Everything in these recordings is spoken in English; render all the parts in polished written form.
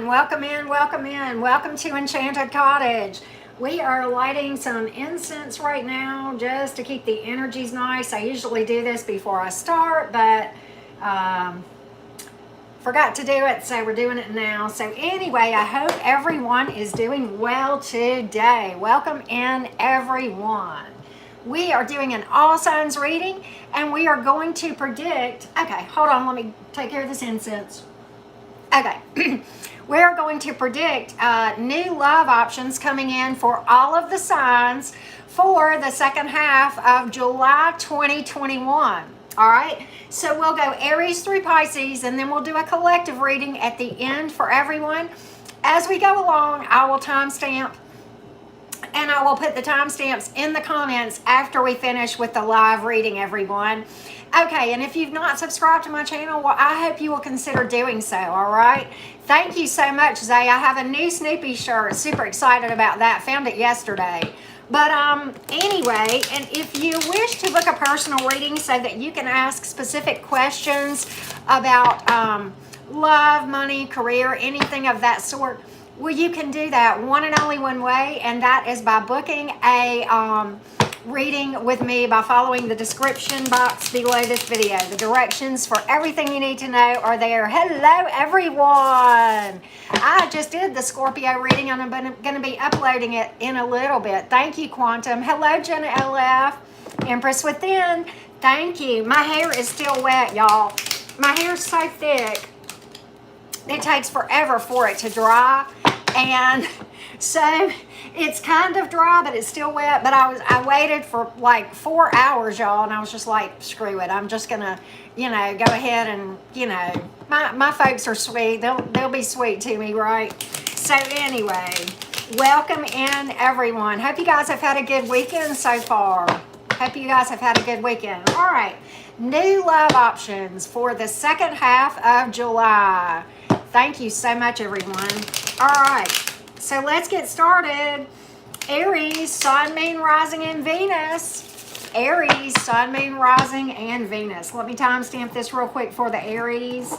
Welcome in, welcome in. Welcome to Enchanted Cottage. We are lighting some incense right now just to keep the energies nice. I usually do this before I start, but forgot to do it, so we're doing it now. So anyway, I hope everyone is doing well today. Welcome in, everyone. We are doing an all signs reading, and we are going to predict. Okay, hold on, let me take care of this incense. Okay, we're going to predict new love options coming in for all of the signs for the second half of July 2021. All right, so we'll go Aries through Pisces, and then we'll do a collective reading at the end for everyone. As we go along, I will timestamp, and I will put the timestamps in the comments after we finish with the live reading, everyone. Okay, and if you've not subscribed to my channel, well, I hope you will consider doing so, all right? Thank you so much, Zay. I have a new Snoopy shirt. Super excited about that. Found it yesterday. But anyway, and if you wish to book a personal reading so that you can ask specific questions about love, money, career, anything of that sort, well, you can do that one and only one way, and that is by booking a reading with me by following the description box below this video. The directions for everything you need to know are there. Hello, everyone. I just did the Scorpio reading, and I'm going to be uploading it in a little bit. Thank you, Quantum. Hello, Jenna LF. Empress Within. Thank you. My hair is still wet, y'all. My hair's so thick, it takes forever for it to dry, and so it's kind of dry, but it's still wet. But I waited for like 4 hours, y'all, and I was just like, screw it. I'm just gonna, go ahead and, my folks are sweet. They'll be sweet to me, right? So anyway, welcome in, everyone. Hope you guys have had a good weekend so far. Hope you guys have had a good weekend. All right, new love options for the second half of July. Thank you so much, everyone. All right, so let's get started. Aries, Sun, Moon, Rising, and Venus. Aries, Sun, Moon, Rising, and Venus. Let me timestamp this real quick for the Aries.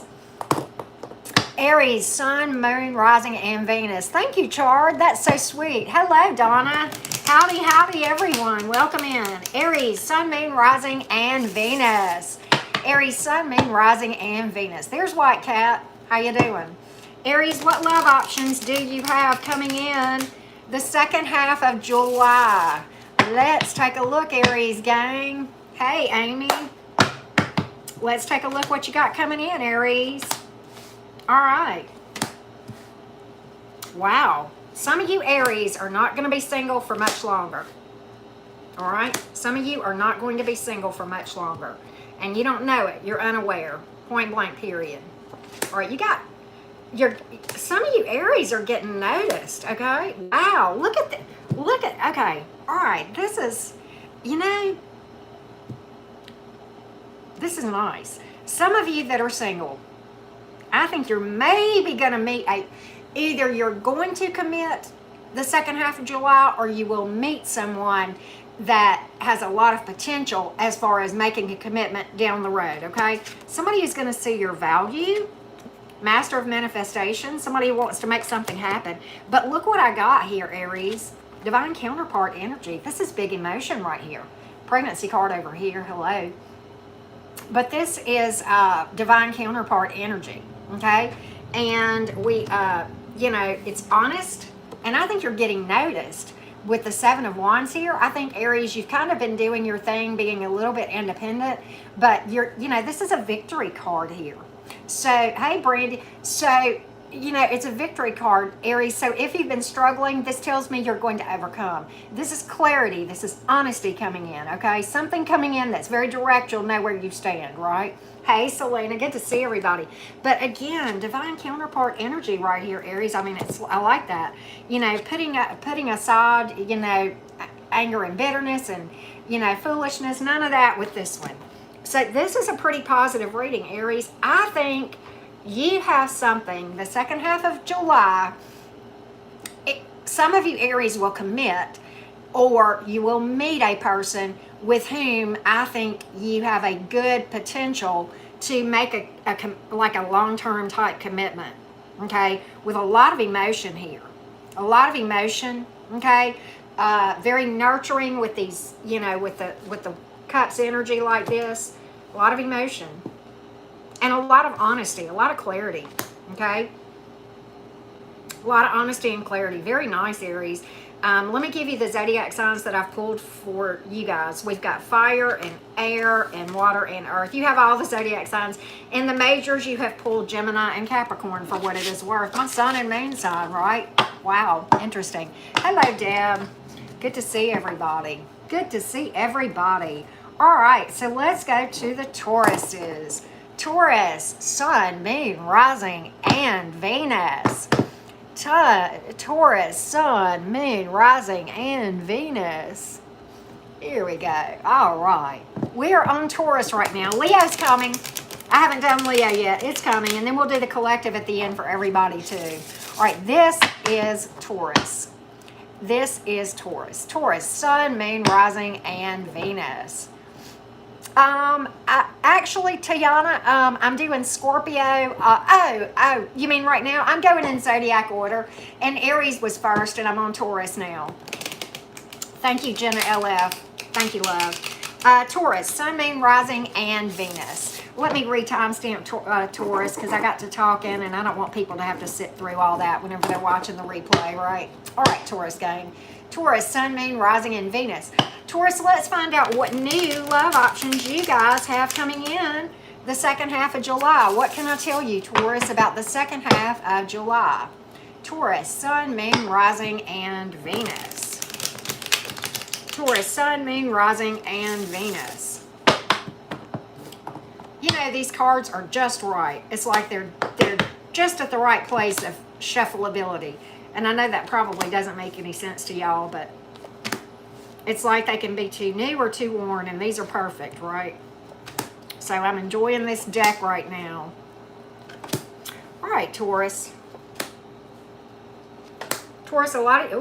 Aries, Sun, Moon, Rising, and Venus. Thank you, Chard. That's so sweet. Hello, Donna. Howdy, howdy, everyone. Welcome in. Aries, Sun, Moon, Rising, and Venus. Aries, Sun, Moon, Rising, and Venus. There's White Cat. How you doing? Aries, what love options do you have coming in the second half of July? Let's take a look, Aries gang. Hey, Amy. Let's take a look what you got coming in, Aries. All right. Wow. Some of you Aries are not going to be single for much longer. All right? Some of you are not going to be single for much longer. And you don't know it. You're unaware. Point blank, period. All right, some of you Aries are getting noticed, okay? Wow, look at, okay, all right, this is, this is nice. Some of you that are single, I think you're maybe going to meet either you're going to commit the second half of July, or you will meet someone that has a lot of potential as far as making a commitment down the road, okay? Somebody is going to see your value. Master of manifestation, somebody who wants to make something happen. But look what I got here, Aries. Divine counterpart energy. This is big emotion right here. Pregnancy card over here, hello. But this is divine counterpart energy, okay? And we, it's honest, and I think you're getting noticed. With the Seven of Wands here, I think, Aries, you've kind of been doing your thing, being a little bit independent, but this is a victory card here. So, hey, Brandy. So, it's a victory card, Aries. So if you've been struggling, this tells me you're going to overcome. This is clarity. This is honesty coming in, okay? Something coming in that's very direct. You'll know where you stand, right? Hey, Selena. Good to see everybody. But again, divine counterpart energy right here, Aries. I mean, I like that. Putting aside, anger and bitterness and, foolishness. None of that with this one. So this is a pretty positive reading, Aries. I think you have something the second half of July. Some of you Aries will commit, or you will meet a person with whom I think you have a good potential to make a long-term type commitment. okay, with a lot of emotion here. A lot of emotion, okay? Very nurturing with these, you know, with the cups energy like this. A lot of emotion. And a lot of honesty, a lot of clarity, okay? A lot of honesty and clarity. Very nice, Aries. Let me give you the zodiac signs that I've pulled for you guys. We've got fire and air and water and earth. You have all the zodiac signs. In the majors, you have pulled Gemini and Capricorn for what it is worth. My sun and moon sign, right? Wow, interesting. Hello, Deb. Good to see everybody. Good to see everybody. All right, so let's go to the Tauruses. Taurus, sun, moon, rising, and Venus. Taurus, sun, moon, rising, and Venus. Here we go. All right. We are on Taurus right now. Leo's coming. I haven't done Leo yet. It's coming. And then we'll do the collective at the end for everybody too. All right. This is Taurus. This is Taurus. Taurus, sun, moon, rising, and Venus. Actually, Tiana, I'm doing Scorpio. You mean right now? I'm going in zodiac order, and Aries was first, and I'm on Taurus now. Thank you, Jenna LF. Thank you, love. Taurus, sun, moon, rising, and Venus. Let me re-timestamp Taurus because I got to talking, and I don't want people to have to sit through all that whenever they're watching the replay, right? All right, Taurus gang. Taurus, sun, moon, rising, and Venus. Taurus, let's find out what new love options you guys have coming in the second half of July. What can I tell you, Taurus, about the second half of July? Taurus, sun, moon, rising, and Venus. Taurus, sun, moon, rising, and Venus. You know, these cards are just right. It's like they're just at the right place of shuffleability. And I know that probably doesn't make any sense to y'all, but it's like they can be too new or too worn, and these are perfect, right? So I'm enjoying this deck right now. All right, Taurus. Taurus, a lot of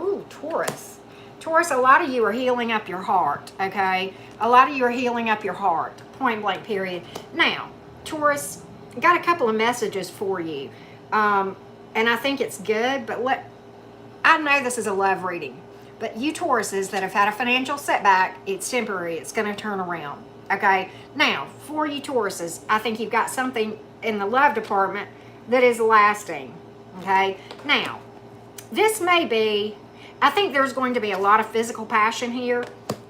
you are healing up your heart, okay? A lot of you are healing up your heart, point blank, period. Now, Taurus, got a couple of messages for you. And I think it's good, but I know this is a love reading. But you Tauruses that have had a financial setback, it's temporary. It's going to turn around. Okay? Now, for you Tauruses, I think you've got something in the love department that is lasting. Okay? Now, this may be, I think there's going to be a lot of physical passion here.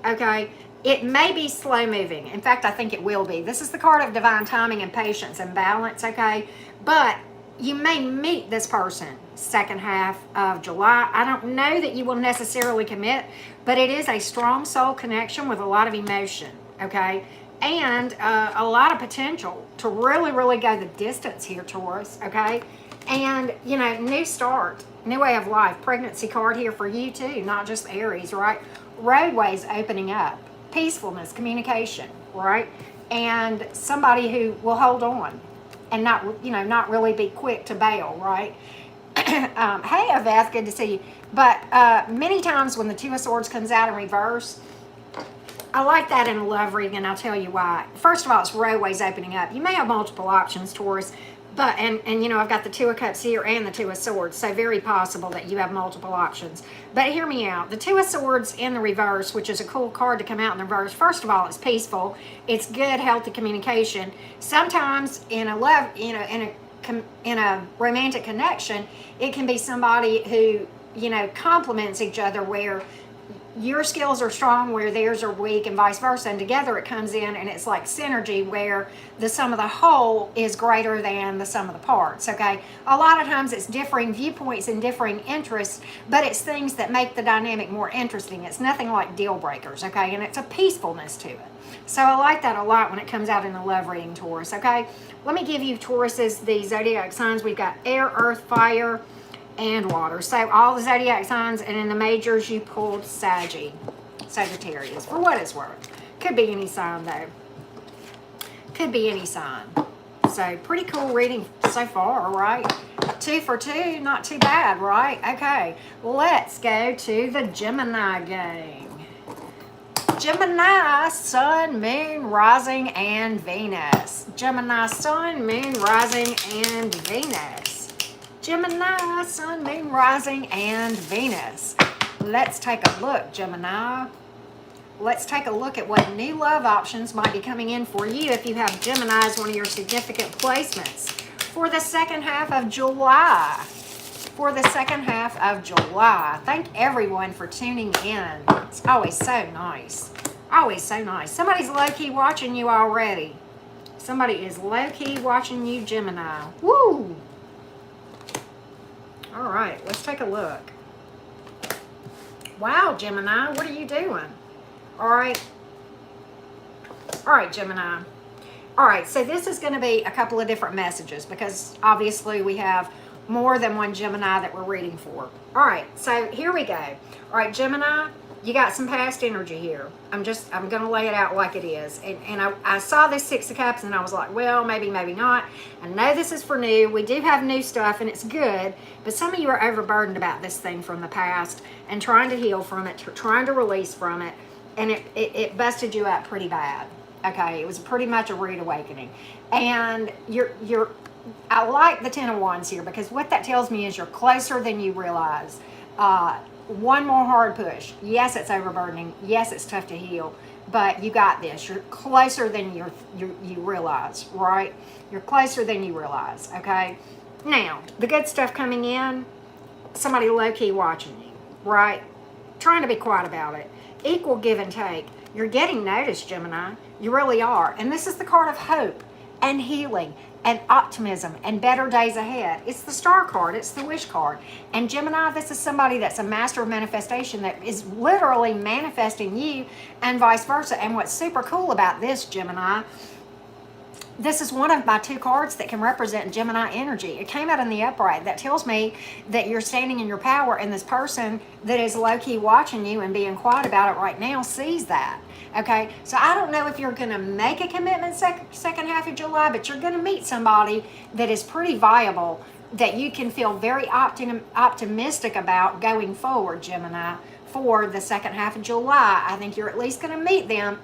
Okay? It may be slow moving. In fact, I think it will be. This is the card of divine timing and patience and balance. Okay? But you may meet this person second half of July. I don't know that you will necessarily commit, but it is a strong soul connection with a lot of emotion, okay? And a lot of potential to really, really go the distance here, Taurus, okay? And, you know, new start, new way of life. Pregnancy card here for you too, not just Aries, right? Roadways opening up, peacefulness, communication, right? And somebody who will hold on and not really be quick to bail, right? Hey, Aveth, good to see you. But many times when the Two of Swords comes out in reverse, I like that in a love reading, and I'll tell you why. First of all, it's roadways opening up. You may have multiple options, Taurus, but and you know, I've got the Two of Cups here and the Two of Swords, so very possible that you have multiple options. But hear me out. The Two of Swords in the reverse, which is a cool card to come out in the reverse. First of all, it's peaceful. It's good, healthy communication. Sometimes in a love, you know, in a romantic connection, it can be somebody who, you know, complements each other, where your skills are strong where theirs are weak, and vice versa, and together it comes in and it's like synergy where the sum of the whole is greater than the sum of the parts. Okay, a lot of times it's differing viewpoints and differing interests, but it's things that make the dynamic more interesting. It's nothing like deal breakers, okay, and it's a peacefulness to it. So I like that a lot when it comes out in the love reading, Taurus. Okay, let me give you Tauruses the zodiac signs. We've got air, earth, fire, and water. So all the zodiac signs, and in the majors you pulled Sagittarius, for what it's worth. Could be any sign though. Could be any sign. So pretty cool reading so far, right? 2 for 2, not too bad, right? Okay, let's go to the Gemini gang. Gemini, sun, moon, rising, and Venus. Gemini, sun, moon, rising, and Venus. Gemini, Sun, Moon, Rising, and Venus. Let's take a look, Gemini. Let's take a look at what new love options might be coming in for you if you have Gemini as one of your significant placements for the second half of July. For the second half of July. Thank everyone for tuning in. It's always so nice. Always so nice. Somebody's low-key watching you already. Somebody is low-key watching you, Gemini. Woo! All right, let's take a look. Wow, Gemini, what are you doing? All right, Gemini. All right, so this is going to be a couple of different messages because obviously we have more than one Gemini that we're reading for. All right, so here we go. All right, Gemini, you got some past energy here. I'm going to lay it out like it is. And I saw this Six of Cups and I was like, well, maybe, maybe not. I know this is for new. We do have new stuff and it's good. But some of you are overburdened about this thing from the past and trying to heal from it, trying to release from it. And it busted you up pretty bad. Okay, it was pretty much a rude awakening. And I like the Ten of Wands here because what that tells me is you're closer than you realize. One more hard push. Yes, it's overburdening. Yes, it's tough to heal, but you got this. You're closer than you realize, right? You're closer than you realize, okay? Now, the good stuff coming in, somebody low-key watching you, right? Trying to be quiet about it. Equal give and take. You're getting noticed, Gemini. You really are. And this is the card of hope and healing and optimism and better days ahead. It's the star card. It's the wish card. And Gemini, this is somebody that's a master of manifestation that is literally manifesting you and vice versa. And what's super cool about this, Gemini, this is one of my two cards that can represent Gemini energy. It came out in the upright. That tells me that you're standing in your power, and this person that is low-key watching you and being quiet about it right now sees that. Okay, so I don't know if you're going to make a commitment second half of July, but you're going to meet somebody that is pretty viable, that you can feel very optimistic about going forward, Gemini, for the second half of July. I think you're at least going to meet them.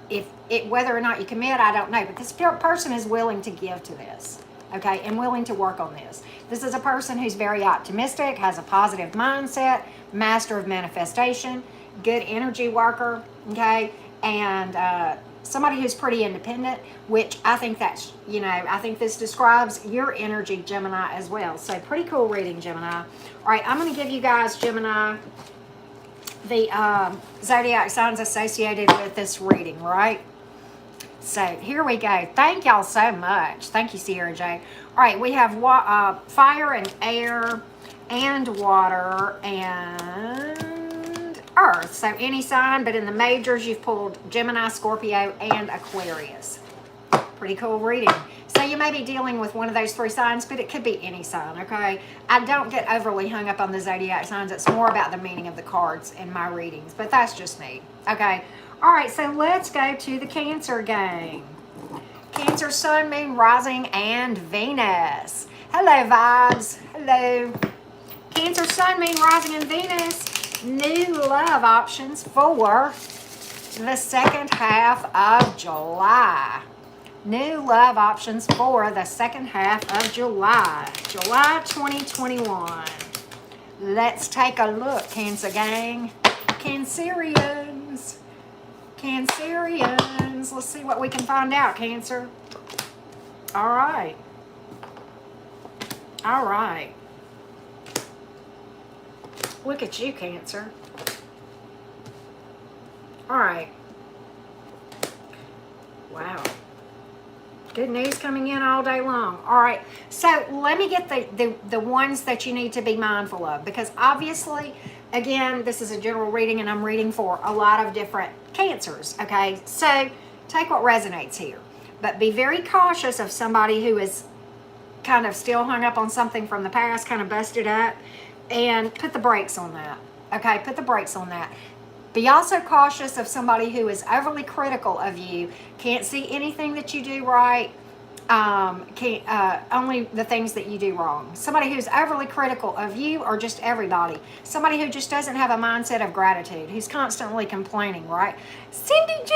Whether or not you commit, I don't know, but this person is willing to give to this, okay, and willing to work on this. This is a person who's very optimistic, has a positive mindset, master of manifestation, good energy worker, okay, and somebody who's pretty independent, which I think that's, I think this describes your energy, Gemini, as well. So pretty cool reading, Gemini. All right, I'm going to give you guys, Gemini, the zodiac signs associated with this reading, right? So here we go. Thank y'all so much. Thank you, Sierra J. All right, we have fire and air and water and earth. So any sign, but in the majors, you've pulled Gemini, Scorpio, and Aquarius. Pretty cool reading. So you may be dealing with one of those three signs, but it could be any sign, okay? I don't get overly hung up on the zodiac signs. It's more about the meaning of the cards in my readings, but that's just me, okay? All right, so let's go to the Cancer gang. Cancer, Sun, Moon, Rising, and Venus. Hello, vibes. Hello. Cancer, Sun, Moon, Rising, and Venus. New love options for the second half of July. New love options for the second half of July. July 2021. Let's take a look, Cancer gang. Cancerians. Cancerians. Let's see what we can find out, Cancer. All right. All right. Look at you, Cancer. All right. Wow. Good news coming in all day long. All right. So let me get the ones that you need to be mindful of, because obviously, again, this is a general reading and I'm reading for a lot of different Cancers. Okay. So take what resonates here, but be very cautious of somebody who is kind of still hung up on something from the past, kind of busted up. And put the brakes on that, okay? Put the brakes on that. Be also cautious of somebody who is overly critical of you, can't see anything that you do right, only the things that you do wrong. Somebody who's overly critical of you or just everybody. Somebody who just doesn't have a mindset of gratitude, who's constantly complaining, right? Cindy J,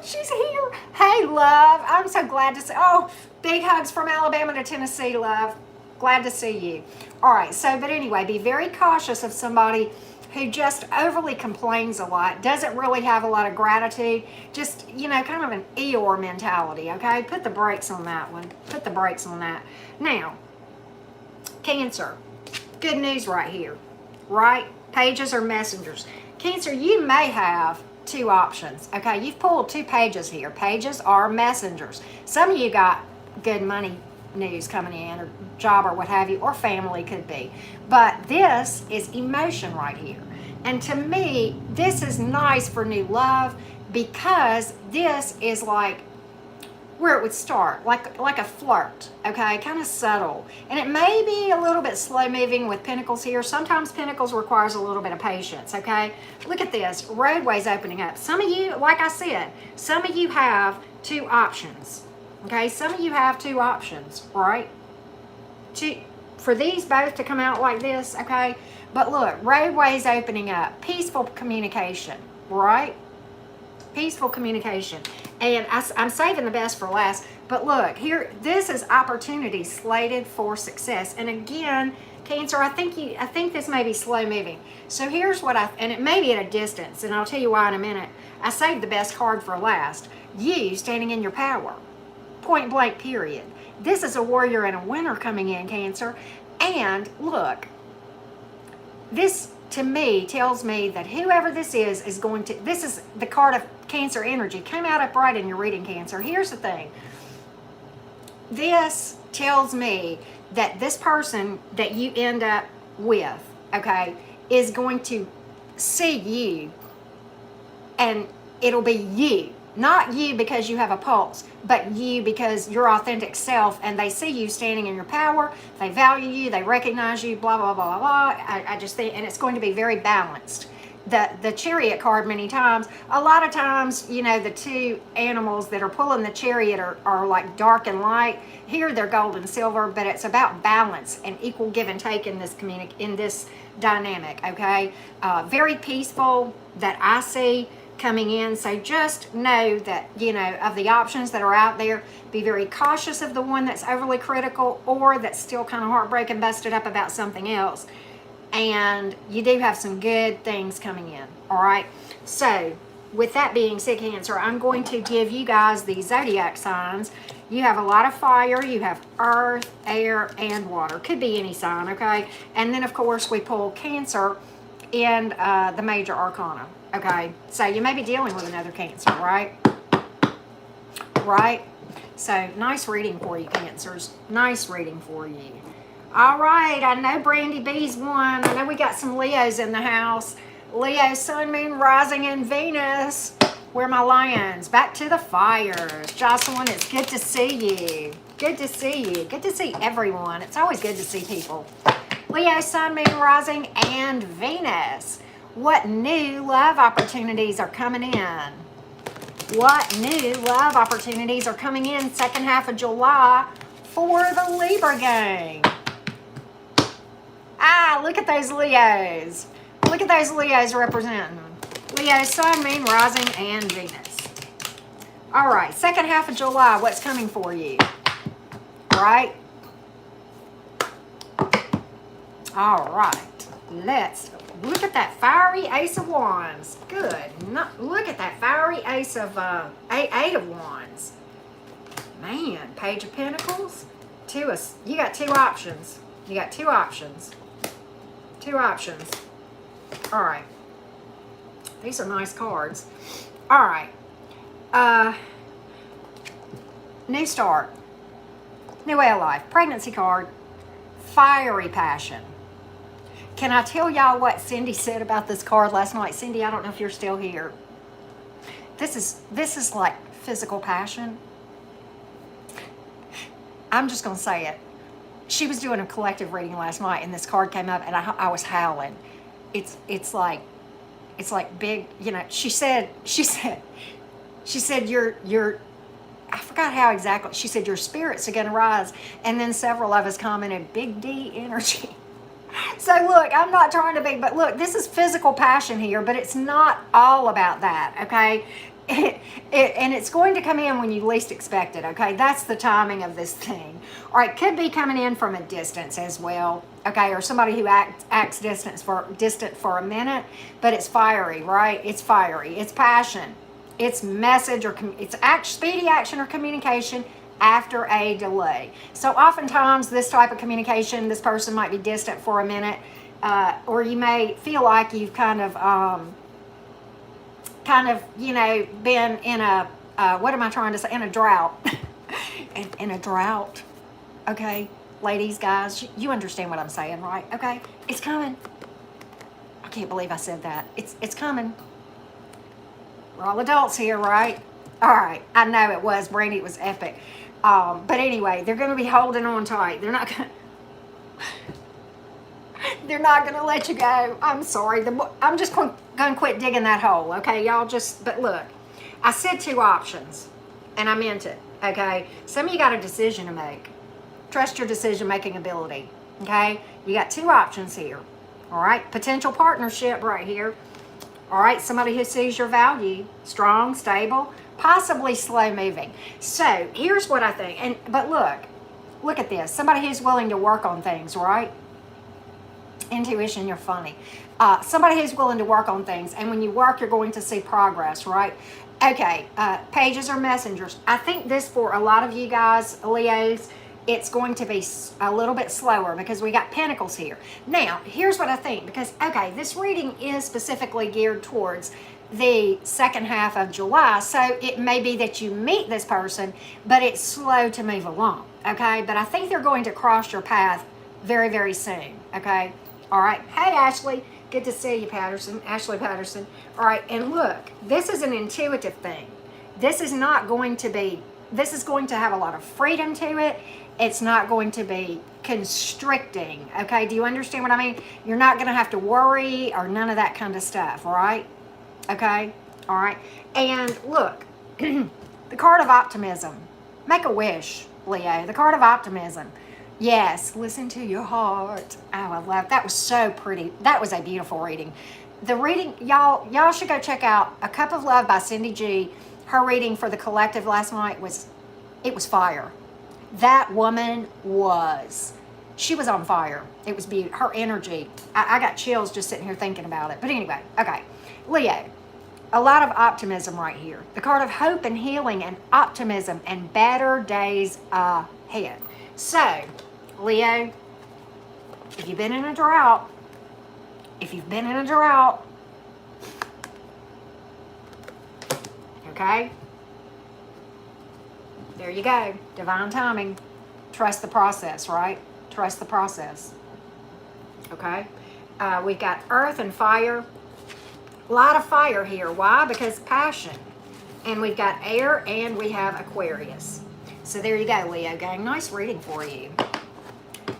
she's here. Hey, love, I'm so glad to see. Oh, big hugs from Alabama to Tennessee, love. Glad to see you. All right, so, but anyway, be very cautious of somebody who just overly complains a lot, doesn't really have a lot of gratitude, just, you know, kind of an Eeyore mentality, okay? Put the brakes on that one. Put the brakes on that. Now, Cancer, good news right here, right? Pages or messengers. Cancer, you may have two options, okay? You've pulled two pages here. Pages are messengers. Some of you got good money news coming in, or job, or what have you, or family could be. But this is emotion right here. And to me, this is nice for new love, because this is like where it would start, like a flirt, okay? Kind of subtle. And it may be a little bit slow moving with Pentacles here. Sometimes Pentacles requires a little bit of patience, okay? Look at this, roadways opening up. Some of you, like I said, some of you have two options. Okay, some of you have two options, right? For these both to come out like this, okay? But look, roadways opening up, peaceful communication, right? Peaceful communication. And I'm saving the best for last, but look, here, this is opportunity slated for success. And again, Cancer, I think this may be slow moving. So here's what and it may be at a distance, and I'll tell you why in a minute. I saved the best card for last. You standing in your power. Point blank, period. This is a warrior and a winner coming in, Cancer. And look, this to me tells me that whoever this is going to, this is the card of Cancer energy. Came out upright in your reading, Cancer. Here's the thing. This tells me that this person that you end up with, okay, is going to see you, and it'll be you. Not you because you have a pulse, but you because you're authentic self, and they see you standing in your power, they value you, they recognize you, blah, blah, blah, blah. I just think, and it's going to be very balanced. The Chariot card many times, a lot of times, you know, the two animals that are pulling the chariot are like dark and light. Here they're gold and silver, but it's about balance and equal give and take in this dynamic, okay? Very peaceful that I see coming in. So just know that, you know, of the options that are out there, be very cautious of the one that's overly critical or that's still kind of heartbroken, busted up about something else. And you do have some good things coming in, all right? So with that being said, Cancer, I'm going to give you guys the zodiac signs. You have a lot of fire, you have earth, air, and water. Could be any sign, okay? And then, of course, we pull Cancer in the major arcana. Okay, so you may be dealing with another Cancer, right? Right? So, nice reading for you, Cancers. Nice reading for you. All right, I know Brandy B's won. I know we got some Leos in the house. Leo, Sun, Moon, Rising, and Venus. Where are my lions? Back to the fires. Jocelyn, it's good to see you. Good to see you. Good to see everyone. It's always good to see people. Leo, Sun, Moon, Rising, and Venus. What new love opportunities are coming in? What new love opportunities are coming in second half of July for the Libra gang? Ah, look at those Leos. Look at those Leos representing. Leo, Sun, Moon, Rising, and Venus. All right, second half of July, what's coming for you? Right? All right, let's look at that fiery Ace of Wands. Good. Look at that fiery Ace of Eight of Wands. Man, Page of Pentacles. You got two options. You got two options. Two options. All right. These are nice cards. All right. New start. New way of life. Pregnancy card. Fiery passion. Can I tell y'all what Cindy said about this card last night? Cindy, I don't know if you're still here. This is like physical passion. I'm just going to say it. She was doing a collective reading last night, and this card came up, and I was howling. It's like big, you know. She said you're I forgot how exactly. She said your spirits are going to rise, and then several of us commented, big D energy. So look, I'm not trying to be, but look, this is physical passion here, but it's not all about that, okay? And it's going to come in when you least expect it, okay? That's the timing of this thing. All right, could be coming in from a distance as well, okay? Or somebody who acts distant for a minute, but it's fiery, right? It's fiery. It's passion. It's message or it's speedy action or communication after a delay. So oftentimes this type of communication, this person might be distant for a minute, or you may feel like you've kind of, been in a, what am I trying to say? In a drought. in a drought. Okay, ladies, guys, you understand what I'm saying, right? Okay, it's coming. I can't believe I said that. It's coming. We're all adults here, right? All right, I know it was, Brandy, it was epic. But anyway, they're going to be holding on tight. They're not going to let you go. I'm sorry. I'm just going to quit digging that hole, okay? Y'all but look, I said 2 options, and I meant it, okay? Some of you got a decision to make. Trust your decision-making ability, okay? You got 2 options here, all right? Potential partnership right here. All right, somebody who sees your value, strong, stable, possibly slow moving. So here's what I think. But look at this. Somebody who's willing to work on things, right? Intuition, you're funny. Somebody who's willing to work on things, and when you work, you're going to see progress, right? Okay, pages or messengers. I think this for a lot of you guys, Leos, it's going to be a little bit slower because we got pentacles here. Now, here's what I think, because, okay, this reading is specifically geared towards the second half of July, so it may be that you meet this person, but it's slow to move along, okay? But I think they're going to cross your path very, very soon, okay? All right. Hey, Ashley. Good to see you, Patterson. Ashley Patterson. All right, and look, this is an intuitive thing. This is going to have a lot of freedom to it. It's not going to be constricting, okay? Do you understand what I mean? You're not going to have to worry or none of that kind of stuff, all right? Okay? All right? And look, the card of optimism. Make a wish, Leo. The card of optimism. Yes, listen to your heart. Oh, I love that. Was so pretty. That was a beautiful reading. The reading, y'all should go check out A Cup of Love by Cindy G. Her reading for the collective last night was fire. That woman she was on fire. It was beautiful. Her energy. I got chills just sitting here thinking about it. But anyway, okay. Leo, a lot of optimism right here. The card of hope and healing and optimism and better days ahead. So, Leo, if you've been in a drought, okay? There you go. Divine timing. Trust the process, right? Trust the process. Okay? We've got earth and fire. A lot of fire here. Why? Because passion. And we've got air and we have Aquarius. So there you go, Leo gang. Nice reading for you.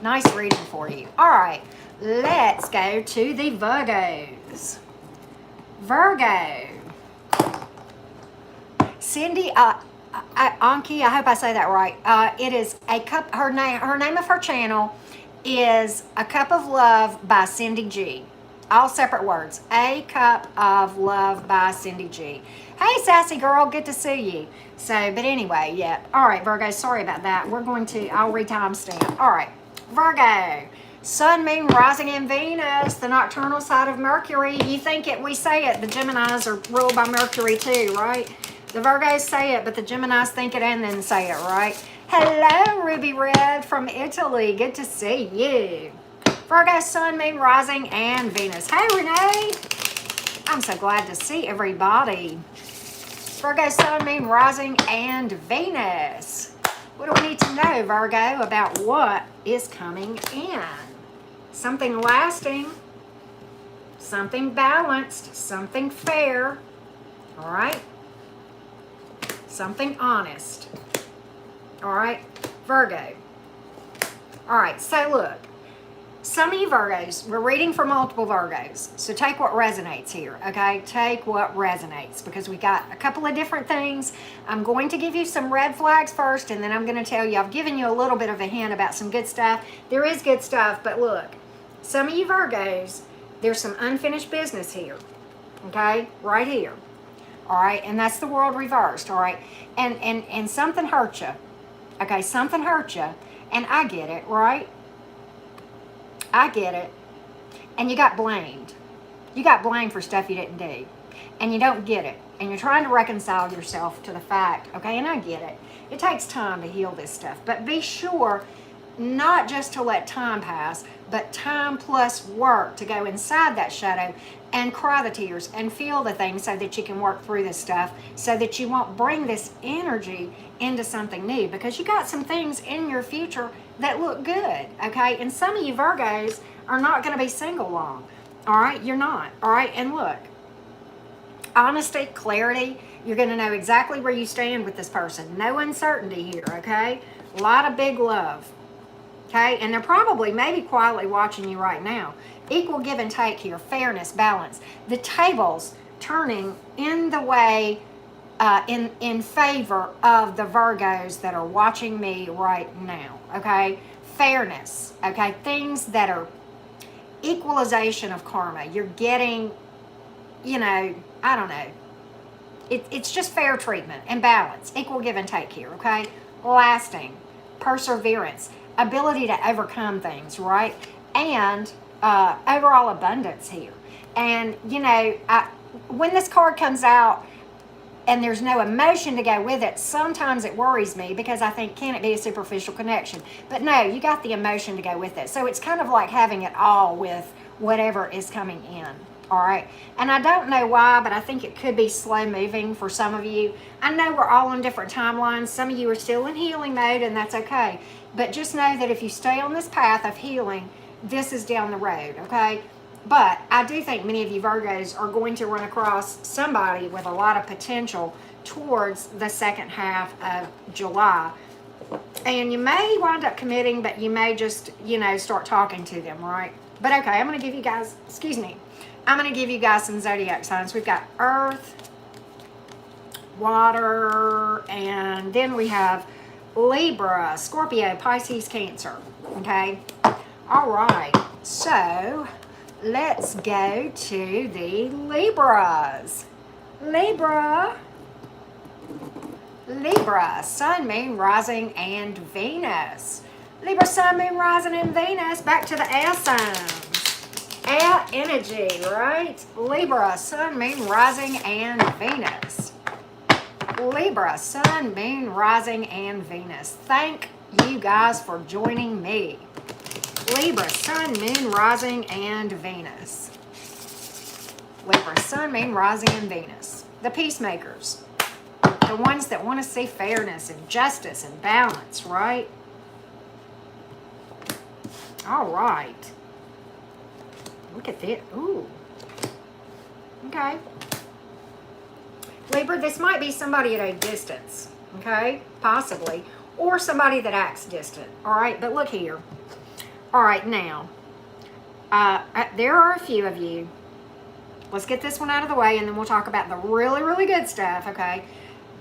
Nice reading for you. All right. Let's go to the Virgos. Virgo. Cindy Anki, I hope I say that right. It is a cup. Her name of her channel is A Cup of Love by Cindy G. All separate words. A Cup of Love by Cindy G. Hey, sassy girl, good to see you. So, but anyway, yeah. All right, Virgo, sorry about that. I'll re-timestamp. All right, Virgo. Sun, Moon, Rising, and Venus, the nocturnal side of Mercury. You think it, we say it. The Geminis are ruled by Mercury too, right? The Virgos say it, but the Geminis think it and then say it, right? Hello, Ruby Red from Italy. Good to see you. Virgo, Sun, Moon, Rising, and Venus. Hey, Renee. I'm so glad to see everybody. Virgo, Sun, Moon, Rising, and Venus. What do we need to know, Virgo, about what is coming in? Something lasting, something balanced, something fair, all right? Something honest, all right? Virgo. All right, so look. Some of you Virgos, we're reading for multiple Virgos, so take what resonates here, okay? Take what resonates, because we got a couple of different things. I'm going to give you some red flags first, and then I'm going to tell you, I've given you a little bit of a hint about some good stuff. There is good stuff, but look, some of you Virgos, there's some unfinished business here, okay? Right here. all right? And that's the world reversed, all right? And something hurt you, okay? Something hurt you, and I get it, right? I get it. And you got blamed. You got blamed for stuff you didn't do. And you don't get it. And you're trying to reconcile yourself to the fact, okay? And I get it. It takes time to heal this stuff. But be sure not just to let time pass, but time plus work to go inside that shadow and cry the tears and feel the things so that you can work through this stuff, so that you won't bring this energy into something new, because you got some things in your future that look good, okay? And some of you Virgos are not going to be single long, all right? You're not, all right? And look, honesty, clarity, you're going to know exactly where you stand with this person. No uncertainty here, okay? A lot of big love, okay? And they're probably maybe quietly watching you right now. Equal give and take here, fairness, balance. The tables turning in the way, in favor of the Virgos that are watching me right now, okay? Fairness, okay? Things that are equalization of karma. You're getting, you know, I don't know. It's just fair treatment and balance. Equal give and take here, okay? Lasting, perseverance, ability to overcome things, right? And overall abundance here. And, you know, when this card comes out and there's no emotion to go with it, sometimes it worries me, because I think, can it be a superficial connection? But no, you got the emotion to go with it. So it's kind of like having it all with whatever is coming in. All right. And I don't know why, but I think it could be slow moving for some of you. I know we're all on different timelines. Some of you are still in healing mode, and that's okay. But just know that if you stay on this path of healing, this is down the road, okay? But I do think many of you Virgos are going to run across somebody with a lot of potential towards the second half of July. And you may wind up committing, but you may just, you know, start talking to them, right? But okay, I'm going to give you guys, I'm going to give you guys some zodiac signs. We've got Earth, Water, and then we have Libra, Scorpio, Pisces, Cancer, okay? All right, so let's go to the Libras. Libra, Sun, Moon, Rising, and Venus. Libra, Sun, Moon, Rising, and Venus. Back to the air signs. Air energy, right? Libra, Sun, Moon, Rising, and Venus. Libra, Sun, Moon, Rising, and Venus. Thank you guys for joining me. Libra, Sun, Moon, Rising, and Venus. Libra, Sun, Moon, Rising, and Venus. The peacemakers. The ones that want to see fairness and justice and balance, right? All right. Look at this. Ooh. Okay. Libra, this might be somebody at a distance, okay? Possibly. Or somebody that acts distant, all right? But look here. All right, now, there are a few of you. Let's get this one out of the way, and then we'll talk about the really, really good stuff, okay?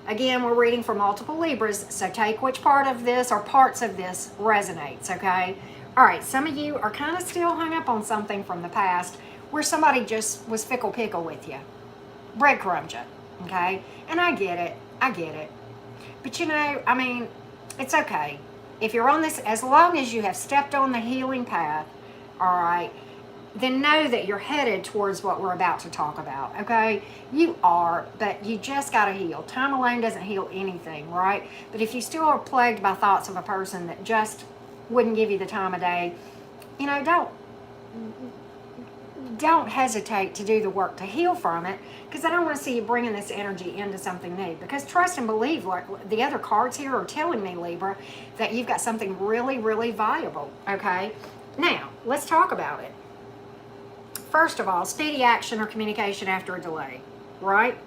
Again, we're reading for multiple Libras, so take which part of this or parts of this resonates, okay? All right, some of you are kind of still hung up on something from the past where somebody just was fickle pickle with you. Breadcrumbed you, okay? And I get it. But you know, I mean, it's okay. If you're on this, as long as you have stepped on the healing path, all right, then know that you're headed towards what we're about to talk about, okay? You are, but you just got to heal. Time alone doesn't heal anything, right? But if you still are plagued by thoughts of a person that just wouldn't give you the time of day, you know, don't hesitate to do the work to heal from it, because I don't want to see you bringing this energy into something new. Because trust and believe, like the other cards here are telling me, Libra, that you've got something really, really valuable, okay? Now, let's talk about it. First of all, speedy action or communication after a delay, right?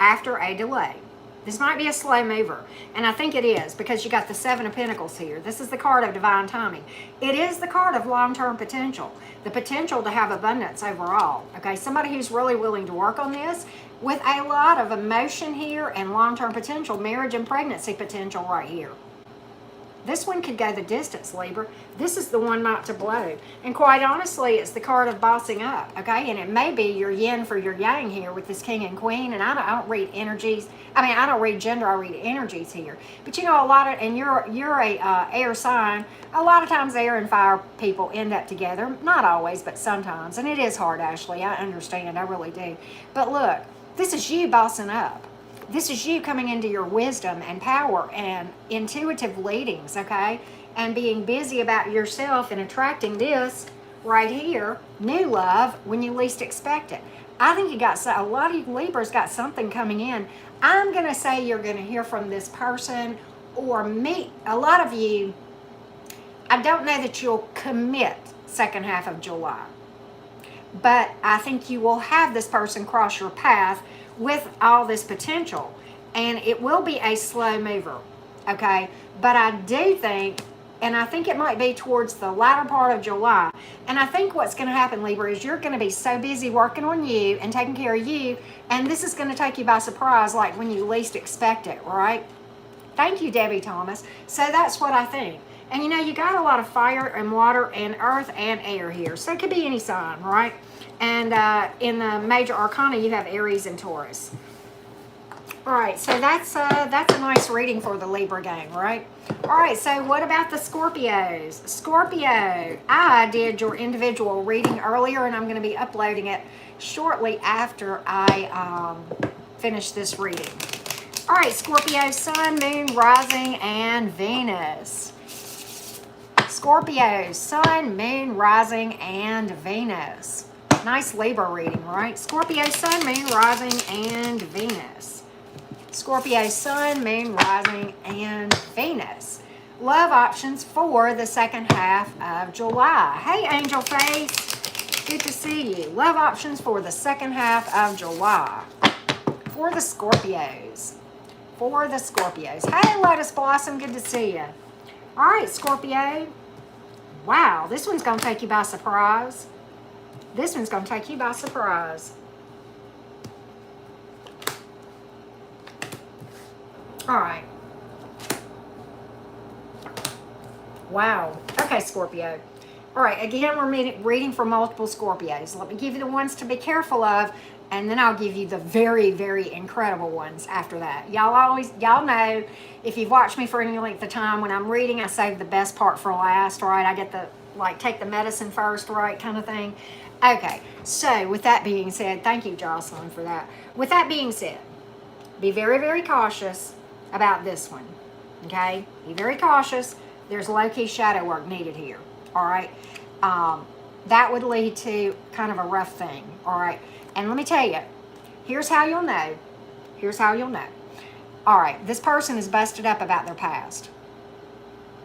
After a delay. This might be a slow mover, and I think it is, because you got the Seven of Pentacles here. This is the card of divine timing. It is the card of long-term potential, the potential to have abundance overall, okay? Somebody who's really willing to work on this with a lot of emotion here and long-term potential, marriage and pregnancy potential right here. This one could go the distance, Libra. This is the one not to blow. And quite honestly, it's the card of bossing up, okay? And it may be your yin for your yang here with this king and queen. And I don't read energies. I mean, I don't read gender. I read energies here. But you know, a lot of, and you're a air sign. A lot of times air and fire people end up together. Not always, but sometimes. And it is hard, Ashley. I understand. I really do. But look, this is you bossing up. This is you coming into your wisdom and power and intuitive leadings, okay? And being busy about yourself and attracting this right here, new love, when you least expect it. I think you got, a lot of you Libras got something coming in. I'm going to say you're going to hear from this person or meet a lot of you. I don't know that you'll commit second half of July, but I think you will have this person cross your path with all this potential, and it will be a slow mover, okay? But I do think, and I think it might be towards the latter part of July, and I think what's going to happen, Libra, is you're going to be so busy working on you and taking care of you, and this is going to take you by surprise, like when you least expect it, right? Thank you, Debbie Thomas. So that's what I think. And you know, you got a lot of fire and water and earth and air here, so it could be any sign, right? And in the major arcana, you have Aries and Taurus. All right, so that's a nice reading for the Libra gang, right? All right, so what about the Scorpios? Scorpio, I did your individual reading earlier, and I'm going to be uploading it shortly after I finish this reading. All right, Scorpio, Sun, Moon, Rising, and Venus. Scorpio, Sun, Moon, Rising, and Venus. Nice Libra reading, right? Scorpio, Sun, Moon, Rising, and Venus. Scorpio, Sun, Moon, Rising, and Venus. Love options for the second half of July. Hey, Angel Face. Good to see you. Love options for the second half of July. For the Scorpios. For the Scorpios. Hey, Lotus Blossom. Good to see you. All right, Scorpio. Wow, this one's going to take you by surprise. This one's going to take you by surprise. All right. Wow. Okay, Scorpio. All right, again, we're reading for multiple Scorpios. Let me give you the ones to be careful of, and then I'll give you the very, very incredible ones after that. Y'all know, if you've watched me for any length of time, when I'm reading, I save the best part for last, right? I get the, like, take the medicine first, right, kind of thing. Okay, so with that being said, thank you, Jocelyn, for that. With that being said, be very, very cautious about this one, okay? Be very cautious. There's low-key shadow work needed here, all right? That would lead to kind of a rough thing, all right? And let me tell you, here's how you'll know. Here's how you'll know. All right, this person is busted up about their past,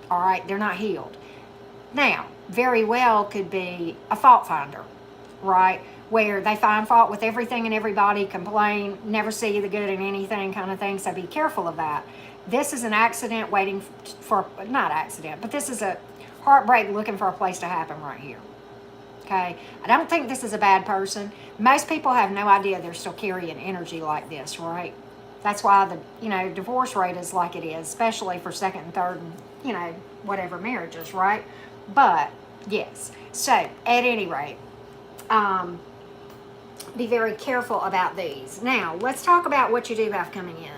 all right? They're not healed. Now, very well could be a fault finder, right? Where they find fault with everything and everybody, complain, never see the good in anything kind of thing. So be careful of that. This is an accident waiting for, not accident, but this is a heartbreak looking for a place to happen right here. Okay? I don't think this is a bad person. Most people have no idea they're still carrying energy like this, right? That's why the, divorce rate is like it is, especially for second and third and, whatever marriages, right? But, yes. So, at any rate, be very careful about these. Now, let's talk about what you do have coming in.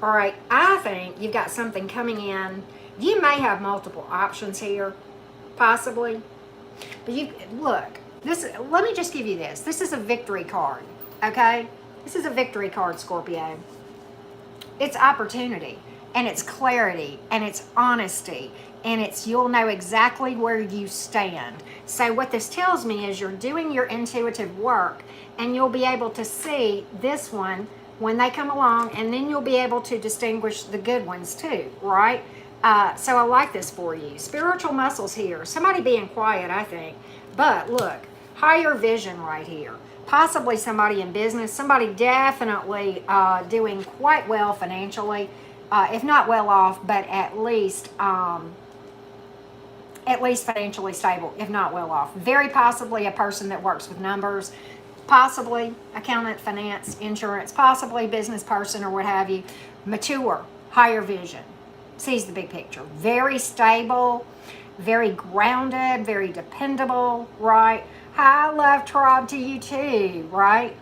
All right, I think you've got something coming in. You may have multiple options here, possibly. But look, let me just give you this. This is a victory card, okay? This is a victory card, Scorpio. It's opportunity, and it's clarity, and it's honesty, and it's you'll know exactly where you stand. So what this tells me is you're doing your intuitive work, and you'll be able to see this one when they come along, and then you'll be able to distinguish the good ones too, right? So I like this for you. Spiritual muscles here. Somebody being quiet, I think. But look, higher vision right here. Possibly somebody in business. Somebody definitely doing quite well financially. If not well off, but at least financially stable, if not well off. Very possibly a person that works with numbers. Possibly accountant, finance, insurance. Possibly business person or what have you. Mature, higher vision. sees the big picture. Very stable, very grounded, very dependable, right? High love tribe to you too, right?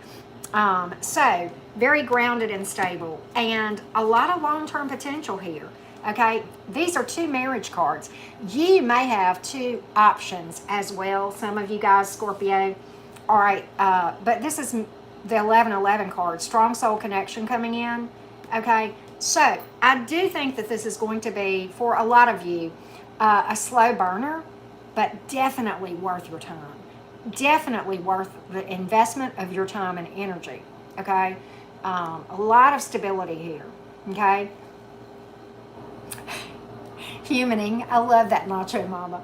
So very grounded and stable, and a lot of long-term potential here. Okay, these are 2 marriage cards. You may have 2 options as well. Some of you guys, Scorpio. All right, but this is the 1111 card, strong soul connection coming in. Okay, so I do think that this is going to be, for a lot of you, a slow burner, but definitely worth your time. Definitely worth the investment of your time and energy. Okay, a lot of stability here. Okay, humaning. I love that, Nacho Mama.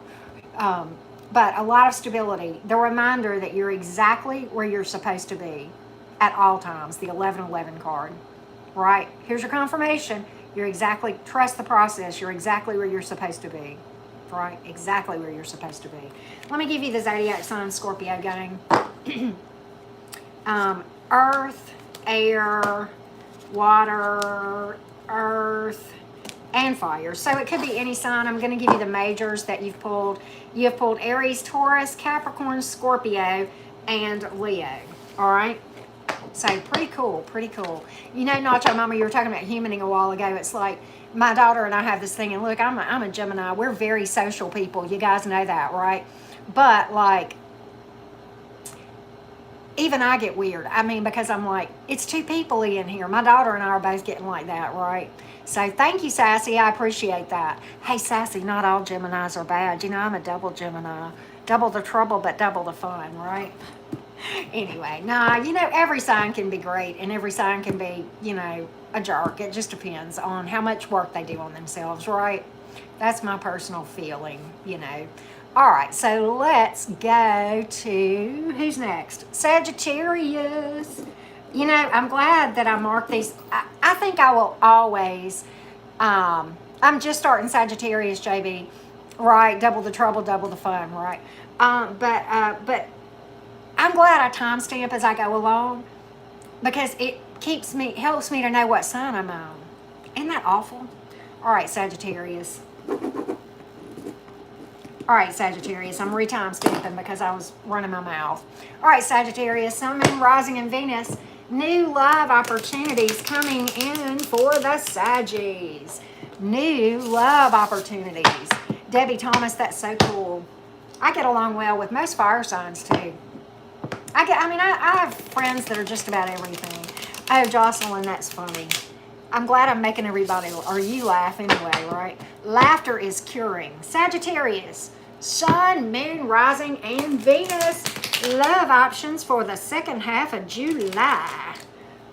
But a lot of stability. The reminder that you're exactly where you're supposed to be at all times. The 1111 card. Right? Here's your confirmation. You're exactly, trust the process. You're exactly where you're supposed to be. Right? Exactly where you're supposed to be. Let me give you the zodiac sign, Scorpio gang. Earth, air, water, earth, and fire. So it could be any sign. I'm going to give you the majors that you've pulled. You have pulled Aries, Taurus, Capricorn, Scorpio, and Leo. All right? So pretty cool, pretty cool. You know, Nacho Mama, you were talking about humaning a while ago. It's like my daughter and I have this thing, and look, I'm a Gemini. We're very social people. You guys know that, right? But like, even I get weird. I mean, because I'm like, it's 2 people in here. My daughter and I are both getting like that, right? So thank you, Sassy. I appreciate that. Hey, Sassy, not all Geminis are bad. You know, I'm a double Gemini. Double the trouble, but double the fun, right? Anyway, nah, you know, every sign can be great, and every sign can be, you know, a jerk. It just depends on how much work they do on themselves, right? That's my personal feeling, you know. All right, so let's go to, who's next? Sagittarius. You know, I'm glad that I marked these. I think I will always, I'm just starting Sagittarius, JB, right? Double the trouble, double the fun, right? But I'm glad I timestamp as I go along, because it helps me to know what sign I'm on. Isn't that awful? All right, Sagittarius. All right, Sagittarius, I'm re-timestamping because I was running my mouth. All right, Sagittarius, Sun, Moon, Rising, and Venus. New love opportunities coming in for the Saggies. New love opportunities. Debbie Thomas, that's so cool. I get along well with most fire signs, too. I have friends that are just about everything. Oh, Jocelyn, that's funny. I'm glad I'm making everybody, or you, laugh anyway, right? Laughter is curing. Sagittarius, Sun, Moon, Rising, and Venus. Love options for the second half of July.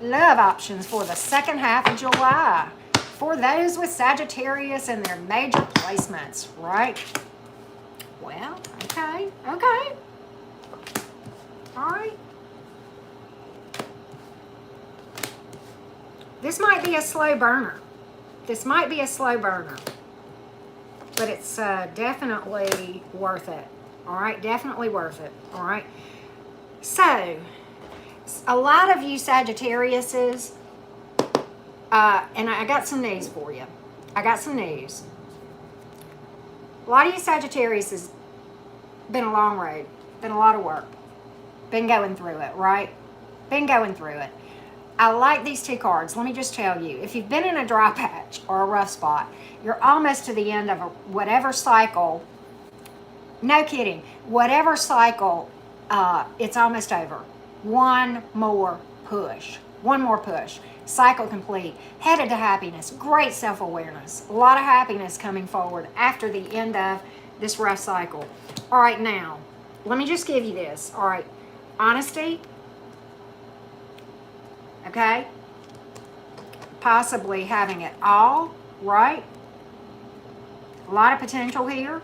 Love options for the second half of July. For those with Sagittarius and their major placements, right? Well, okay. All right. This might be a slow burner. But it's definitely worth it. All right, definitely worth it. All right. So, a lot of you Sagittariuses, and I got some news for you. A lot of you Sagittarius has been a long road, been a lot of work, been going through it, right? I like these 2 cards. Let me just tell you, if you've been in a dry patch or a rough spot, you're almost to the end of whatever cycle. No kidding. Whatever cycle, it's almost over. One more push. Cycle complete. Headed to happiness. Great self-awareness. A lot of happiness coming forward after the end of this rough cycle. All right, now, let me just give you this. All right, honesty. Okay? Possibly having it all, right? A lot of potential here.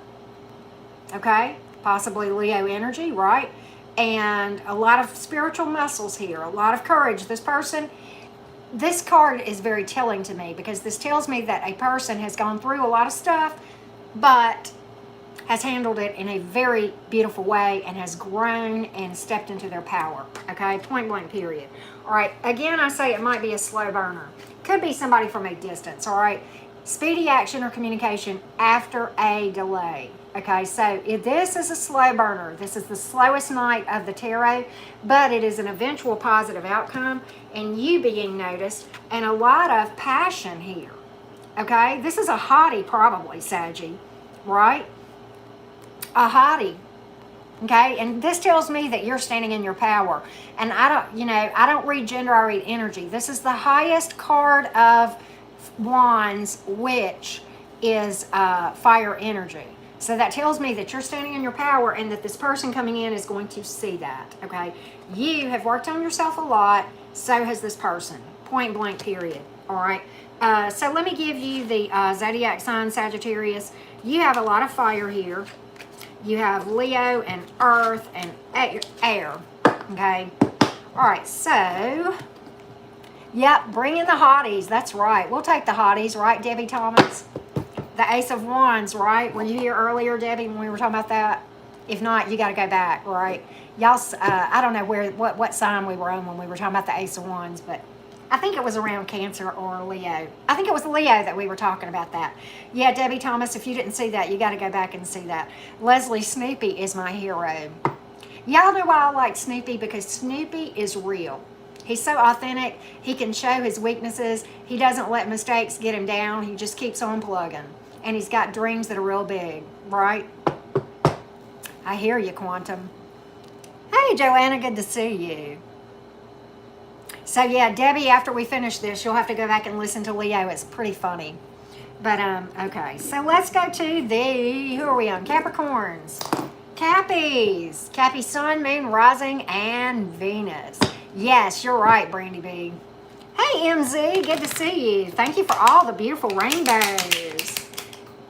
Okay? Possibly Leo energy, right? And a lot of spiritual muscles here. A lot of courage. This card is very telling to me, because this tells me that a person has gone through a lot of stuff, but has handled it in a very beautiful way and has grown and stepped into their power. Okay? Point blank, period. All right. Again, I say it might be a slow burner. Could be somebody from a distance. All right. speedy action or communication after a delay. Okay, so if this is a slow burner. This is the slowest night of the tarot, but it is an eventual positive outcome and you being noticed and a lot of passion here. Okay, this is a hottie probably, Saggy, right? A hottie. Okay, and this tells me that you're standing in your power. And I don't read gender, I read energy. This is the highest card of Wands, which is fire energy. So that tells me that you're standing in your power and that this person coming in is going to see that, okay? You have worked on yourself a lot, so has this person, point blank period, all right? So let me give you the zodiac sign, Sagittarius. You have a lot of fire here. You have Leo and Earth and air, okay? All right, so, yep, bring in the hotties. That's right. We'll take the hotties, right, Debbie Thomas? The Ace of Wands, right? Were you here earlier, Debbie, when we were talking about that? If not, you got to go back, right? Y'all, I don't know what sign we were on when we were talking about the Ace of Wands, but I think it was around Cancer or Leo. I think it was Leo that we were talking about that. Yeah, Debbie Thomas, if you didn't see that, you got to go back and see that. Leslie, Snoopy is my hero. Y'all know why I like Snoopy? Because Snoopy is real. He's so authentic. He can show his weaknesses. He doesn't let mistakes get him down. He just keeps on plugging. And he's got dreams that are real big, right? I hear you, Quantum. Hey, Joanna, good to see you. So, yeah, Debbie, after we finish this, you'll have to go back and listen to Leo. It's pretty funny. But, okay. So, let's go to the, who are we on? Capricorns. Cappies. Cappy, Sun, Moon, Rising, and Venus. Yes, you're right, Brandy B. Hey, MZ, good to see you. Thank you for all the beautiful rainbows.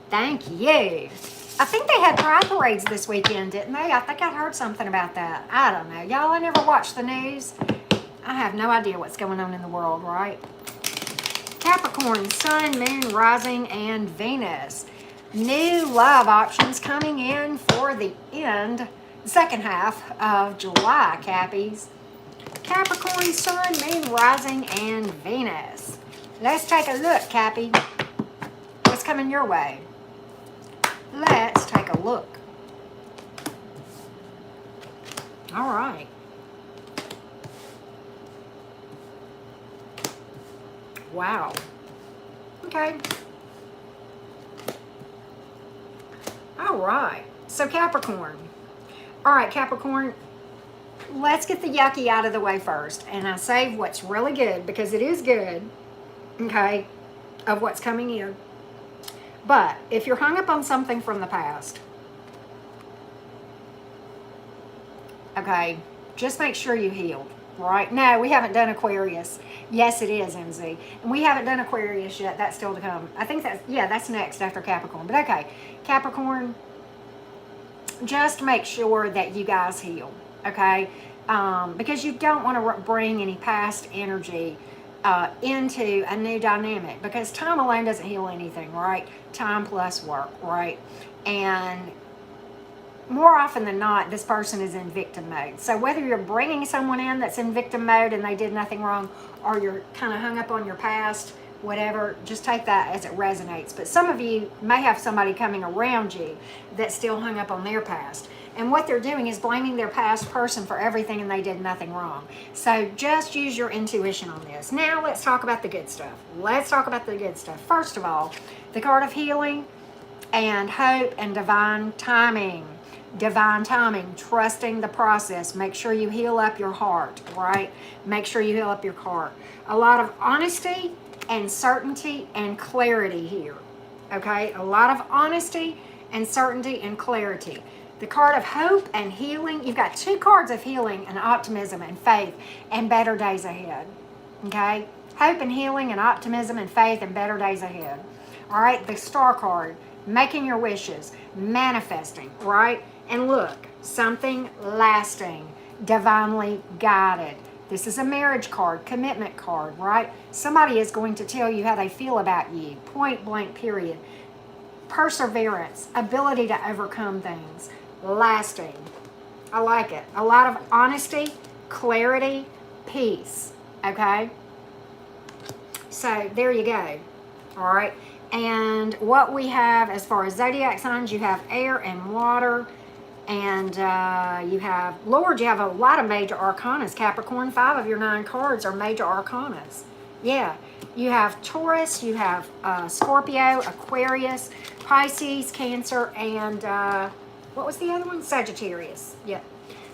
Thank you. I think they had pride parades this weekend, didn't they? I think I heard something about that. I don't know. Y'all, I never watch the news. I have no idea what's going on in the world, right? Capricorn, Sun, Moon, Rising, and Venus. New love options coming in for the second half of July, Cappies. Capricorn, Sun, Moon, Rising, and Venus. Let's take a look, Cappy. What's coming your way? Let's take a look. All right. Wow. Okay. All right. So Capricorn. All right, Capricorn. Let's get the yucky out of the way first. And I save what's really good because it is good, okay, of what's coming in. But if you're hung up on something from the past, okay, just make sure you healed, right? No, we haven't done Aquarius. Yes, it is, MZ. And we haven't done Aquarius yet. That's still to come. I think that's next after Capricorn. But okay, Capricorn, just make sure that you guys heal, okay? Because you don't want to bring any past energy into a new dynamic, because time alone doesn't heal anything, right? Time plus work, right? And more often than not, this person is in victim mode. So whether you're bringing someone in that's in victim mode and they did nothing wrong, or you're kind of hung up on your past, whatever, just take that as it resonates. But some of you may have somebody coming around you that's still hung up on their past. And what they're doing is blaming their past person for everything and they did nothing wrong. So just use your intuition on this. Now let's talk about the good stuff. Let's talk about the good stuff. First of all, the card of healing and hope and divine timing. Divine timing, trusting the process. Make sure you heal up your heart, right? Make sure you heal up your heart. A lot of honesty and certainty and clarity here, okay? A lot of honesty and certainty and clarity. The card of hope and healing, you've got two cards of healing and optimism and faith and better days ahead, okay? Hope and healing and optimism and faith and better days ahead. All right, the star card, making your wishes, manifesting, right? And look, something lasting, divinely guided. This is a marriage card, commitment card, right? Somebody is going to tell you how they feel about you, point blank period. Perseverance, ability to overcome things, lasting. I like it. A lot of honesty, clarity, peace, okay? So there you go, all right? And what we have as far as zodiac signs, you have air and water. And you have, Lord, you have a lot of major arcanas. Capricorn, 5 of your 9 cards are major arcanas. Yeah. You have Taurus, you have Scorpio, Aquarius, Pisces, Cancer, and what was the other one? Sagittarius. Yeah.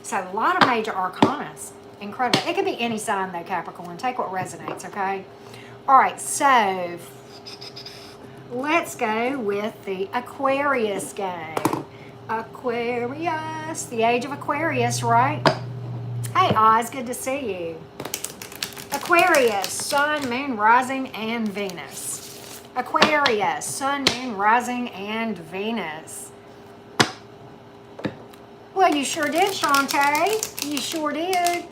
So a lot of major arcanas. Incredible. It could be any sign though, Capricorn. Take what resonates, okay? All right, so let's go with the Aquarius game. Aquarius, the age of Aquarius, right? Hey, Oz, good to see you. Aquarius, Sun, Moon, Rising, and Venus. Aquarius, Sun, Moon, Rising, and Venus. Well, you sure did, Shantae. You sure did.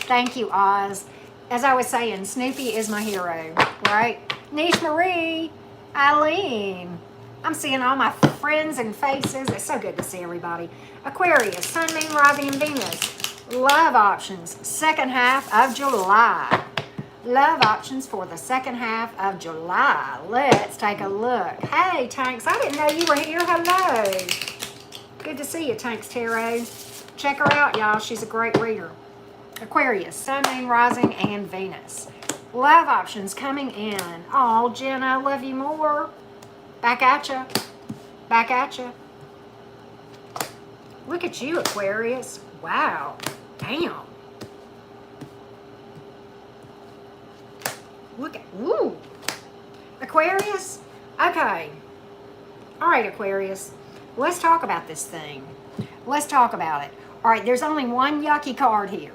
Thank you, Oz. As I was saying, Snoopy is my hero, right? Niche Marie, Eileen. I'm seeing all my friends and faces. It's so good to see everybody. Aquarius, Sun, Moon, Rising, and Venus. Love options, second half of July. Love options for the second half of July. Let's take a look. Hey, Tanks, I didn't know you were here. Hello. Good to see you, Tanks Tarot. Check her out, y'all. She's a great reader. Aquarius, Sun, Moon, Rising, and Venus. Love options coming in. Oh, Jen, I love you more. Back at ya. Back at ya. Look at you, Aquarius. Wow. Damn. Look at, ooh. Aquarius? Okay. All right, Aquarius. Let's talk about this thing. Let's talk about it. All right, there's only one yucky card here.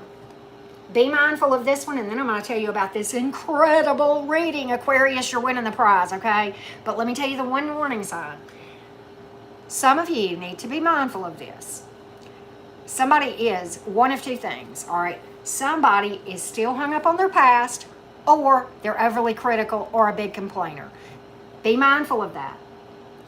Be mindful of this one, and then I'm going to tell you about this incredible reading. Aquarius, you're winning the prize, okay? But let me tell you the one warning sign. Some of you need to be mindful of this. Somebody is one of two things, all right? Somebody is still hung up on their past, or they're overly critical or a big complainer. Be mindful of that,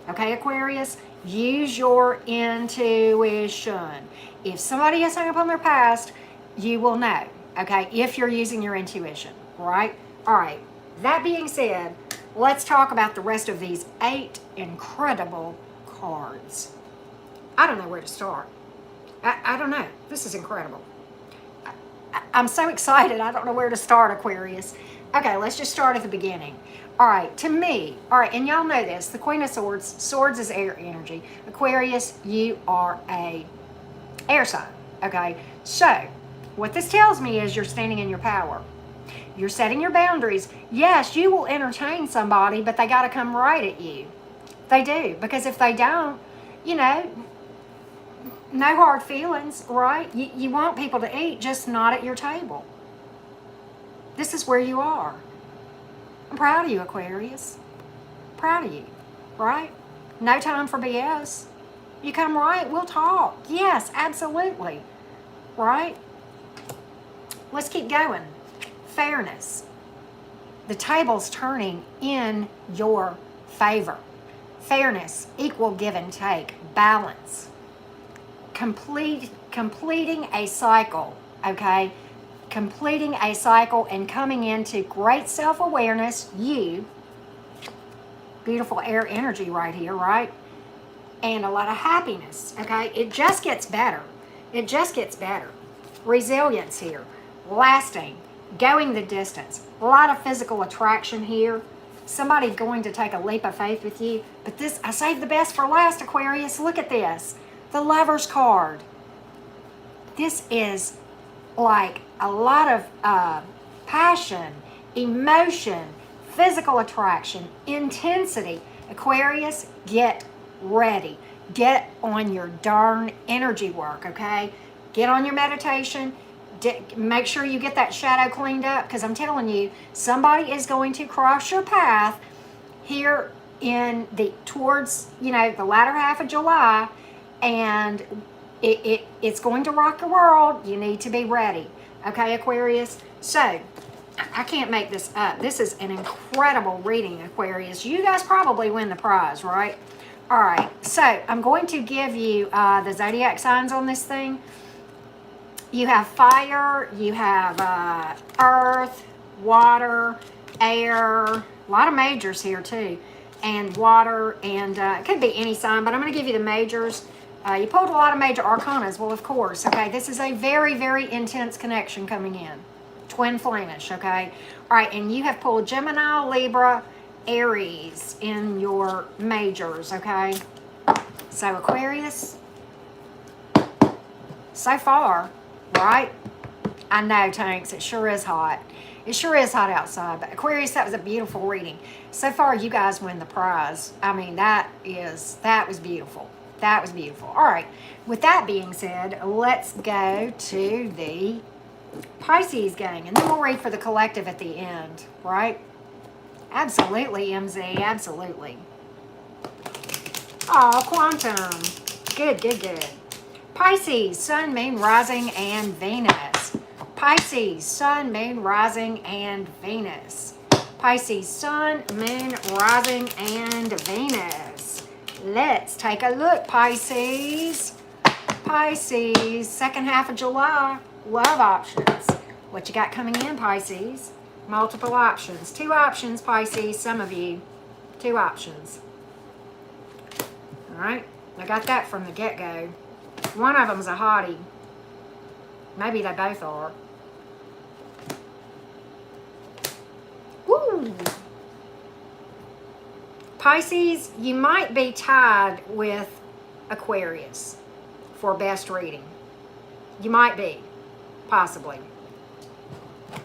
okay, Aquarius? Use your intuition. If somebody is hung up on their past, you will know. Okay, if you're using your intuition, right? All right, that being said, let's talk about the rest of these 8 incredible cards. I don't know where to start. I don't know. This is incredible. I'm so excited. I don't know where to start, Aquarius. Okay, let's just start at the beginning. All right, to me, all right, and y'all know this, the Queen of Swords, Swords is air energy. Aquarius, you are a air sign, okay? So, what this tells me is you're standing in your power. You're setting your boundaries. Yes, you will entertain somebody, but they got to come right at you. They do, because if they don't, you know, no hard feelings, right? You want people to eat, just not at your table. This is where you are. I'm proud of you, Aquarius. Proud of you, right? No time for BS. You come right, we'll talk. Yes, absolutely, right? Let's keep going. Fairness. The table's turning in your favor. Fairness, equal give and take, balance. Completing a cycle, okay? Completing a cycle and coming into great self-awareness. You, beautiful air energy right here, right? And a lot of happiness, okay? It just gets better. It just gets better. Resilience here. Lasting, going the distance, a lot of physical attraction here. Somebody going to take a leap of faith with you. But this, I saved the best for last, Aquarius. Look at this, the Lover's card. This is like a lot of passion, emotion, physical attraction, intensity. Aquarius, get ready. Get on your darn energy work, okay? Get on your meditation. Make sure you get that shadow cleaned up, because I'm telling you, somebody is going to cross your path here in towards, you know, the latter half of July, and it's going to rock the world. You need to be ready, okay, Aquarius? So I can't make this up. This is an incredible reading, Aquarius. You guys probably win the prize, right? All right, so I'm going to give you the zodiac signs on this thing. You have fire, you have earth, water, air, a lot of majors here too. and water, and it could be any sign, but I'm going to give you the majors. You pulled a lot of major arcanas. Well, of course, okay, this is a very, very intense connection coming in. Twin flamish, okay? All right, and you have pulled Gemini, Libra, Aries in your majors, okay? So Aquarius, so far, right? I know, Tanks, it sure is hot. It sure is hot outside, but Aquarius, that was a beautiful reading. So far, you guys win the prize. I mean, that was beautiful. That was beautiful. All right, with that being said, let's go to the Pisces gang, and then we'll read for the collective at the end, right? Absolutely, MZ, absolutely. Oh, quantum. Good, good, good. Pisces, Sun, Moon, Rising, and Venus. Pisces, Sun, Moon, Rising, and Venus. Pisces, Sun, Moon, Rising, and Venus. Let's take a look, Pisces. Pisces, second half of July, love options. What you got coming in, Pisces? Multiple options. 2 options, Pisces, some of you. 2 options. All right, I got that from the get-go. One of them's a hottie. Maybe they both are. Woo! Pisces, you might be tied with Aquarius for best reading. You might be, possibly.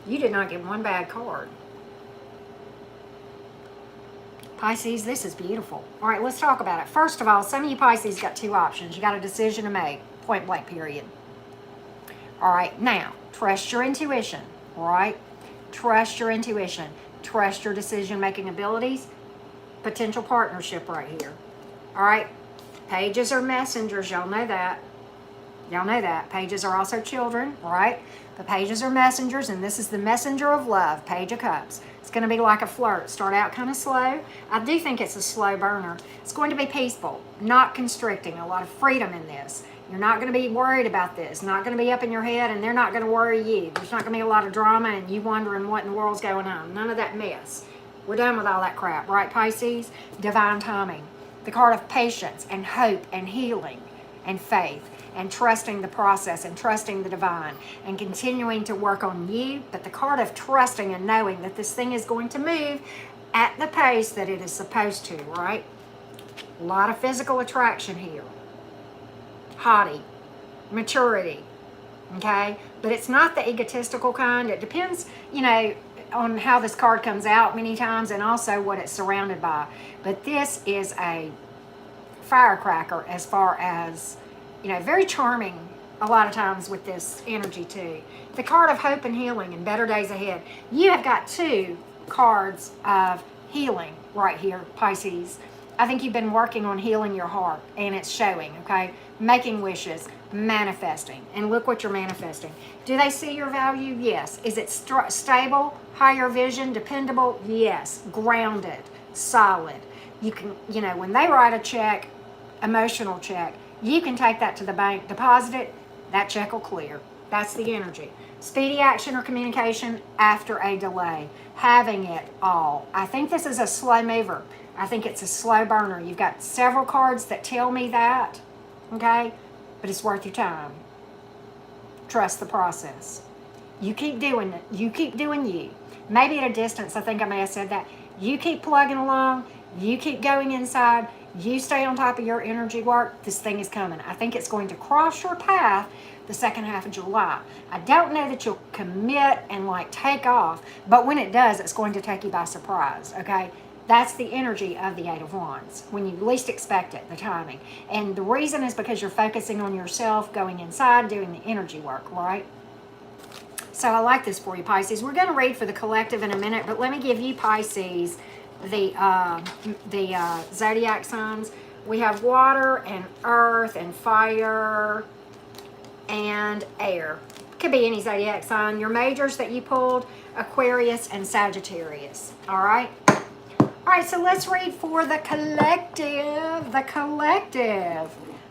You did not get one bad card. Pisces, this is beautiful. All right, let's talk about it. First of all, some of you Pisces got 2 options. You got a decision to make, point blank period. All right, now, trust your intuition, all right? Trust your intuition. Trust your decision-making abilities. Potential partnership right here. All right, pages are messengers. Y'all know that. Y'all know that. Pages are also children, right? The pages are messengers, and this is the messenger of love, Page of Cups. It's going to be like a flirt. Start out kind of slow. I do think it's a slow burner. It's going to be peaceful, not constricting. A lot of freedom in this. You're not going to be worried about this. Not going to be up in your head, and they're not going to worry you. There's not going to be a lot of drama and you wondering what in the world's going on. None of that mess. We're done with all that crap, right, Pisces? Divine timing. The card of patience and hope and healing and faith and trusting the process and trusting the divine and continuing to work on you. But the card of trusting and knowing that this thing is going to move at the pace that it is supposed to, right? A lot of physical attraction here. Haughty, maturity, okay? But it's not the egotistical kind. It depends, you know, on how this card comes out many times and also what it's surrounded by. But this is a firecracker as far as, you know, very charming a lot of times with this energy too. The card of hope and healing and better days ahead. You have got 2 cards of healing right here, Pisces. I think you've been working on healing your heart, and it's showing, okay? Making wishes, manifesting, and look what you're manifesting. Do they see your value? Yes. Is it stable, higher vision, dependable? Yes. Grounded, solid. You can, you know, when they write a check, emotional check, you can take that to the bank, deposit it, that check will clear. That's the energy. Speedy action or communication after a delay. Having it all. I think this is a slow mover. I think it's a slow burner. You've got several cards that tell me that, okay? But it's worth your time. Trust the process. You keep doing it. You keep doing you. Maybe at a distance, I think I may have said that. You keep plugging along. You keep going inside. You stay on top of your energy work. This thing is coming. I think it's going to cross your path the second half of July. I don't know that you'll commit and like take off, but when it does, it's going to take you by surprise, okay? That's the energy of the 8 of Wands. When you least expect it, the timing. And the reason is because you're focusing on yourself, going inside, doing the energy work, right? So I like this for you, Pisces. We're going to read for the collective in a minute, but let me give you, Pisces, the zodiac signs. We have water and earth and fire and air. Could be any zodiac sign. Your majors that you pulled, Aquarius and Sagittarius. All right? All right, so let's read for the collective. The collective.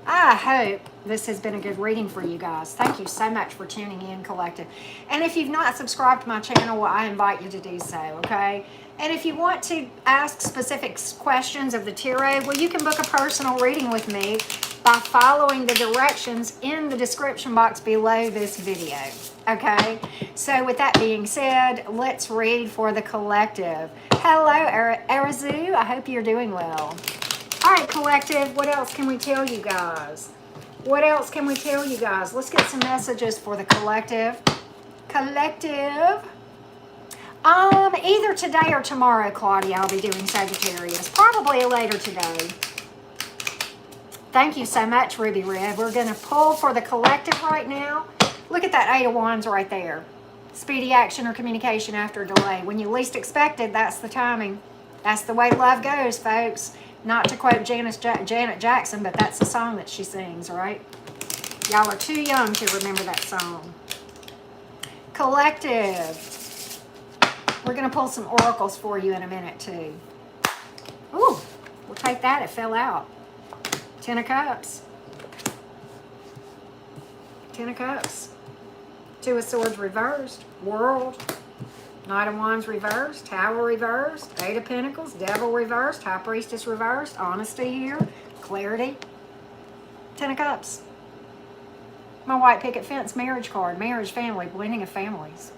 I hope this has been a good reading for you guys. Thank you so much for tuning in, Collective. And if you've not subscribed to my channel, well, I invite you to do so, okay? And if you want to ask specific questions of the tarot, well, you can book a personal reading with me by following the directions in the description box below this video, okay? So with that being said, let's read for the collective. Hello, Arizu. I hope you're doing well. All right, collective, what else can we tell you guys? What else can we tell you guys? Let's get some messages for the collective. Collective. Either today or tomorrow, Claudia, I'll be doing Sagittarius. Probably later today. Thank you so much, Ruby Red. We're going to pull for the collective right now. Look at that 8 of Wands right there. Speedy action or communication after a delay. When you least expect it, that's the timing. That's the way love goes, folks. Not to quote Janet Jackson, but that's the song that she sings, right? Y'all are too young to remember that song. Collective. We're going to pull some oracles for you in a minute, too. Ooh, we'll take that. It fell out. 10 of Cups. 10 of Cups. 2 of Swords reversed. World. Knight of Wands reversed. Tower reversed. 8 of Pentacles. Devil reversed. High Priestess reversed. Honesty here. Clarity. 10 of Cups. My white picket fence marriage card. Marriage, family, blending of families.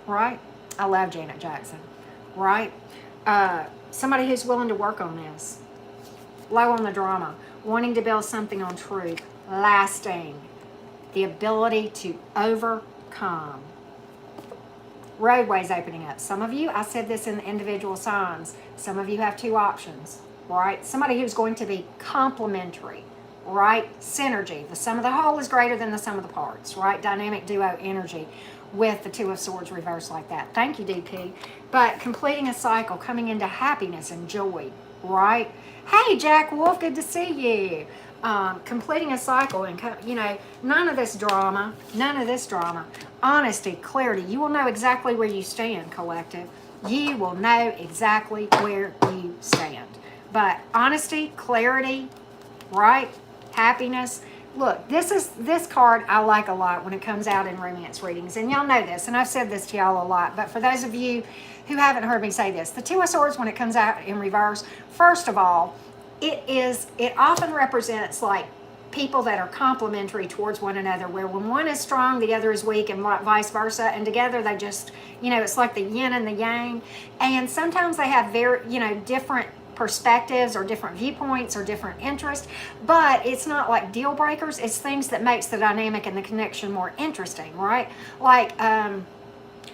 Right? I love Janet Jackson. Right? Somebody who's willing to work on this. Low on the drama. Wanting to build something on truth. Lasting. The ability to overcome. Roadways opening up. Some of you, I said this in the individual signs, some of you have 2 options, right? Somebody who's going to be complementary, right? Synergy. The sum of the whole is greater than the sum of the parts, right? Dynamic duo energy with the 2 of Swords reversed like that. Thank you, DP. But completing a cycle, coming into happiness and joy, right? Hey, Jack Wolf, good to see you. Completing a cycle and, you know, none of this drama, honesty, clarity. You will know exactly where you stand, collective. You will know exactly where you stand. But honesty, clarity, right? Happiness. Look, this card I like a lot when it comes out in romance readings. And y'all know this, and I've said this to y'all a lot. But for those of you who haven't heard me say this, the 2 of Swords, when it comes out in reverse, first of all, it often represents like people that are complementary towards one another, where when one is strong, the other is weak, and vice versa, and together they just, you know, it's like the yin and the yang. And sometimes they have very, you know, different perspectives or different viewpoints or different interests, but it's not like deal breakers. It's things that makes the dynamic and the connection more interesting, right? Like,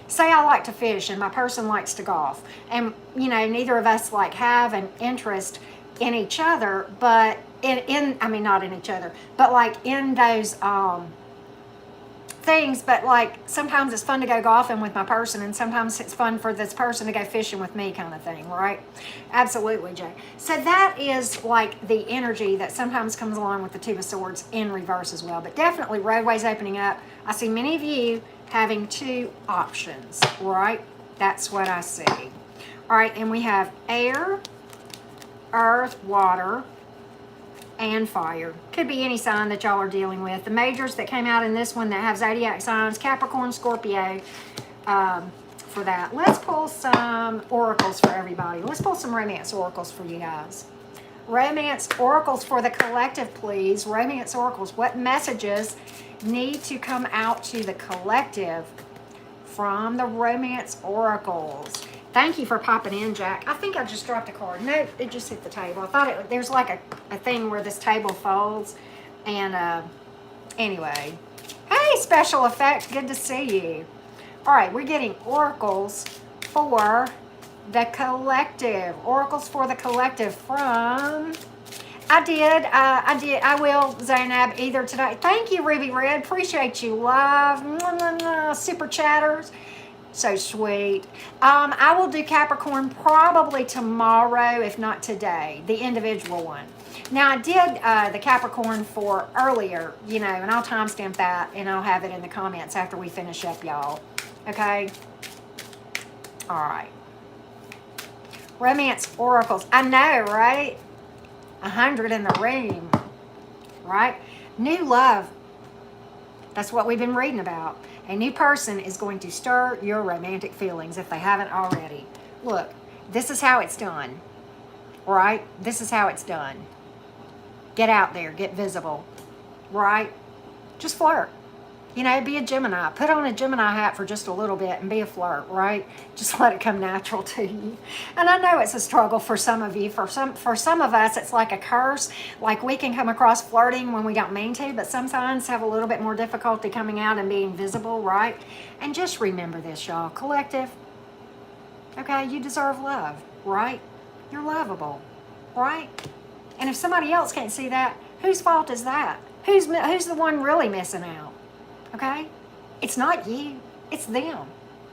say I like to fish and my person likes to golf, and, you know, neither of us like have an interest in each other, but I mean, not in each other, but like in those things. But like sometimes it's fun to go golfing with my person, and sometimes it's fun for this person to go fishing with me, kind of thing, right? Absolutely, Jay. So that is like the energy that sometimes comes along with the 2 of Swords in reverse as well. But definitely roadways opening up. I see many of you having 2 options, right? That's what I see. All right, and we have air, earth, water, and fire. Could be any sign that y'all are dealing with. The majors that came out in this one that have zodiac signs, Capricorn, Scorpio, for that. Let's pull some oracles for everybody. Let's pull some romance oracles for you guys. Romance oracles for the collective, please. Romance oracles. What messages need to come out to the collective from the romance oracles? Thank you for popping in, Jack. I think I just dropped a card. No, it just hit the table. I thought there's like a thing where this table folds. And anyway. Hey, special effect. Good to see you. All right, we're getting oracles for the collective. Oracles for the collective from... I will, Zainab, either today. Thank you, Ruby Red. Appreciate you, love. Mwah, mwah, mwah. Super chatters. So sweet. I will do Capricorn probably tomorrow, if not today, the individual one. Now, I did the Capricorn for earlier, you know, and I'll timestamp that, and I'll have it in the comments after we finish up, y'all. Okay? All right. Romance oracles. I know, right? 100 in the room. right? New love. That's what we've been reading about. A new person is going to stir your romantic feelings if they haven't already. Look, this is how it's done, right? This is how it's done. Get out there, get visible, right? Just flirt. You know, be a Gemini. Put on a Gemini hat for just a little bit and be a flirt, right? Just let it come natural to you. And I know it's a struggle for some of you. For some of us, it's like a curse. Like we can come across flirting when we don't mean to, but sometimes have a little bit more difficulty coming out and being visible, right? And just remember this, y'all. Collective, okay, you deserve love, right? You're lovable, right? And if somebody else can't see that, whose fault is that? Who's the one really missing out? Okay? It's not you. It's them.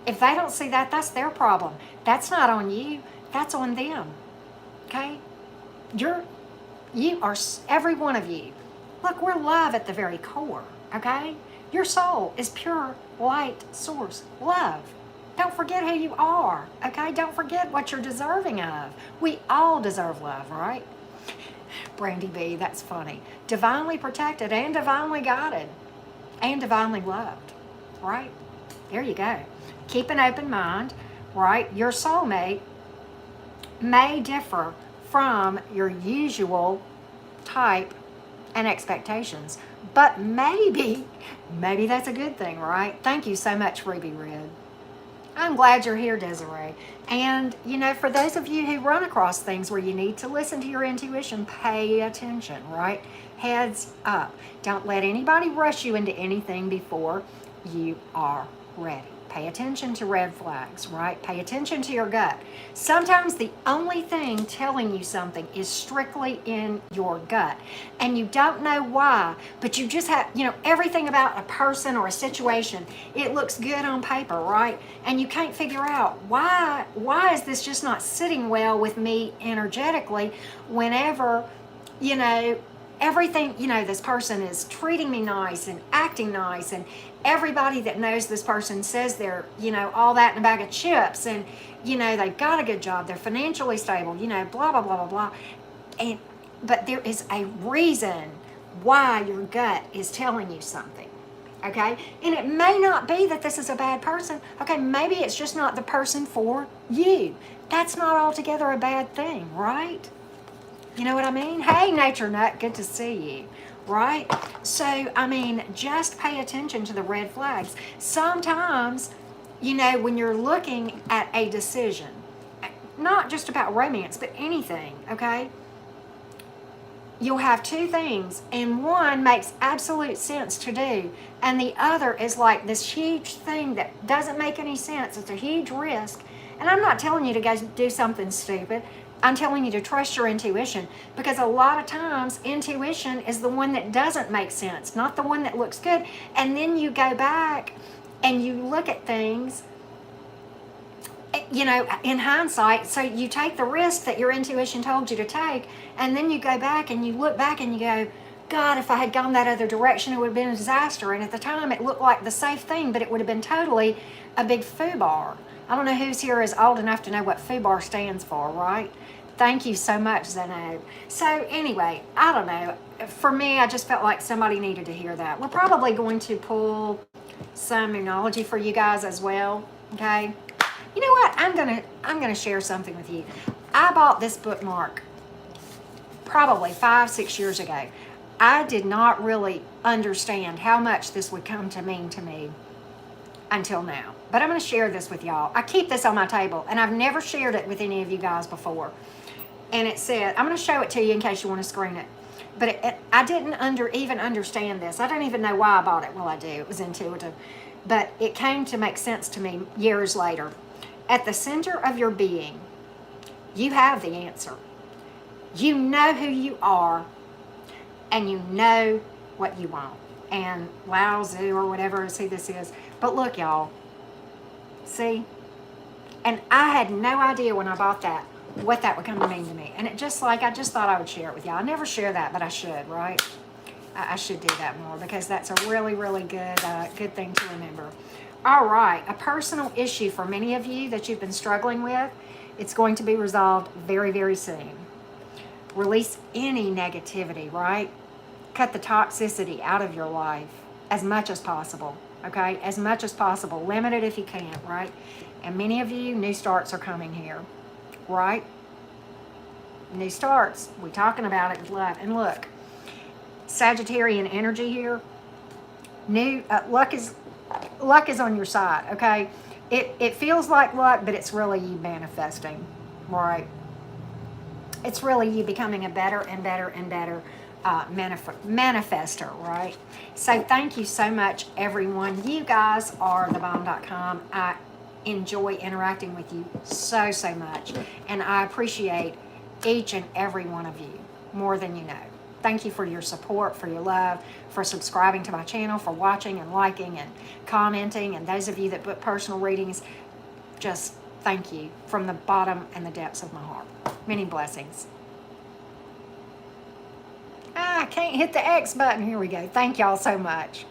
If they don't see that, that's their problem. That's not on you. That's on them. Okay? You are, every one of you. Look, we're love at the very core. Okay? Your soul is pure light source. Love. Don't forget who you are. Okay? Don't forget what you're deserving of. We all deserve love, right? Brandy B, that's funny. Divinely protected and divinely guided. And divinely loved, right? There you go. Keep an open mind, right? Your soulmate may differ from your usual type and expectations, but maybe that's a good thing, right? Thank you so much, Ruby Red. I'm glad you're here, Desiree. And, you know, for those of you who run across things where you need to listen to your intuition, pay attention, right? Heads up. Don't let anybody rush you into anything before you are ready. Pay attention to red flags, right? Pay attention to your gut. Sometimes the only thing telling you something is strictly in your gut. And you don't know why, but you just have, you know, everything about a person or a situation, it looks good on paper, right? And you can't figure out why is this just not sitting well with me energetically whenever, you know, everything, you know, this person is treating me nice and acting nice, and everybody that knows this person says they're, you know, all that in a bag of chips, and, you know, they've got a good job, they're financially stable, you know, blah, blah, blah, blah, blah. But there is a reason why your gut is telling you something, okay? And it may not be that this is a bad person, okay? Maybe it's just not the person for you. That's not altogether a bad thing, right? You know what I mean? Hey, Nature Nut, good to see you, right? So, I mean, just pay attention to the red flags. Sometimes, you know, when you're looking at a decision, not just about romance, but anything, okay? You'll have two things, and one makes absolute sense to do, and the other is like this huge thing that doesn't make any sense. It's a huge risk. And I'm not telling you to go do something stupid. I'm telling you to trust your intuition, because a lot of times intuition is the one that doesn't make sense, not the one that looks good. And then you go back and you look at things, you know, in hindsight. So you take the risk that your intuition told you to take, and then you go back and you look back and you go, God, if I had gone that other direction, it would have been a disaster. And at the time it looked like the safe thing, but it would have been totally a big FUBAR. I don't know who's here is old enough to know what FUBAR stands for, right? Thank you so much, Zeno. So anyway, I don't know. For me, I just felt like somebody needed to hear that. We're probably going to pull some numerology for you guys as well, okay? You know what? I'm gonna share something with you. I bought this bookmark probably 5-6 years ago. I did not really understand how much this would come to mean to me until now. But I'm going to share this with y'all. I keep this on my table, and I've never shared it with any of you guys before. And it said, I'm going to show it to you in case you want to screen it. But I didn't even understand this. I don't even know why I bought it. Well, I do. It was intuitive. But it came to make sense to me years later. At the center of your being, you have the answer. You know who you are, and you know what you want. And Lao Tzu or whatever is who this is. But look, y'all. See? And I had no idea when I bought that what that would come to mean to me. And it just like, I just thought I would share it with y'all. I never share that, but I should, right? I should do that more, because that's a really, really good thing to remember. All right, a personal issue for many of you that you've been struggling with. It's going to be resolved very, very soon. Release any negativity, right? cut the toxicity out of your life as much as possible, okay? As much as possible. Limit it if you can, right? And many of you, new starts are coming here, right? New starts. We're talking about it with love. And look, Sagittarian energy here. New luck is on your side, okay? It feels like luck, but it's really you manifesting, right? It's really you becoming a better and better and better manifester, right? So thank you so much, everyone. You guys are thebomb.com. I enjoy interacting with you so much, and I appreciate each and every one of you more than you know. Thank you for your support, for your love, for subscribing to my channel, for watching and liking and commenting, and those of you that book personal readings, just thank you from the bottom and the depths of my heart. Many blessings. I can't hit the X button. Here we go. Thank y'all so much.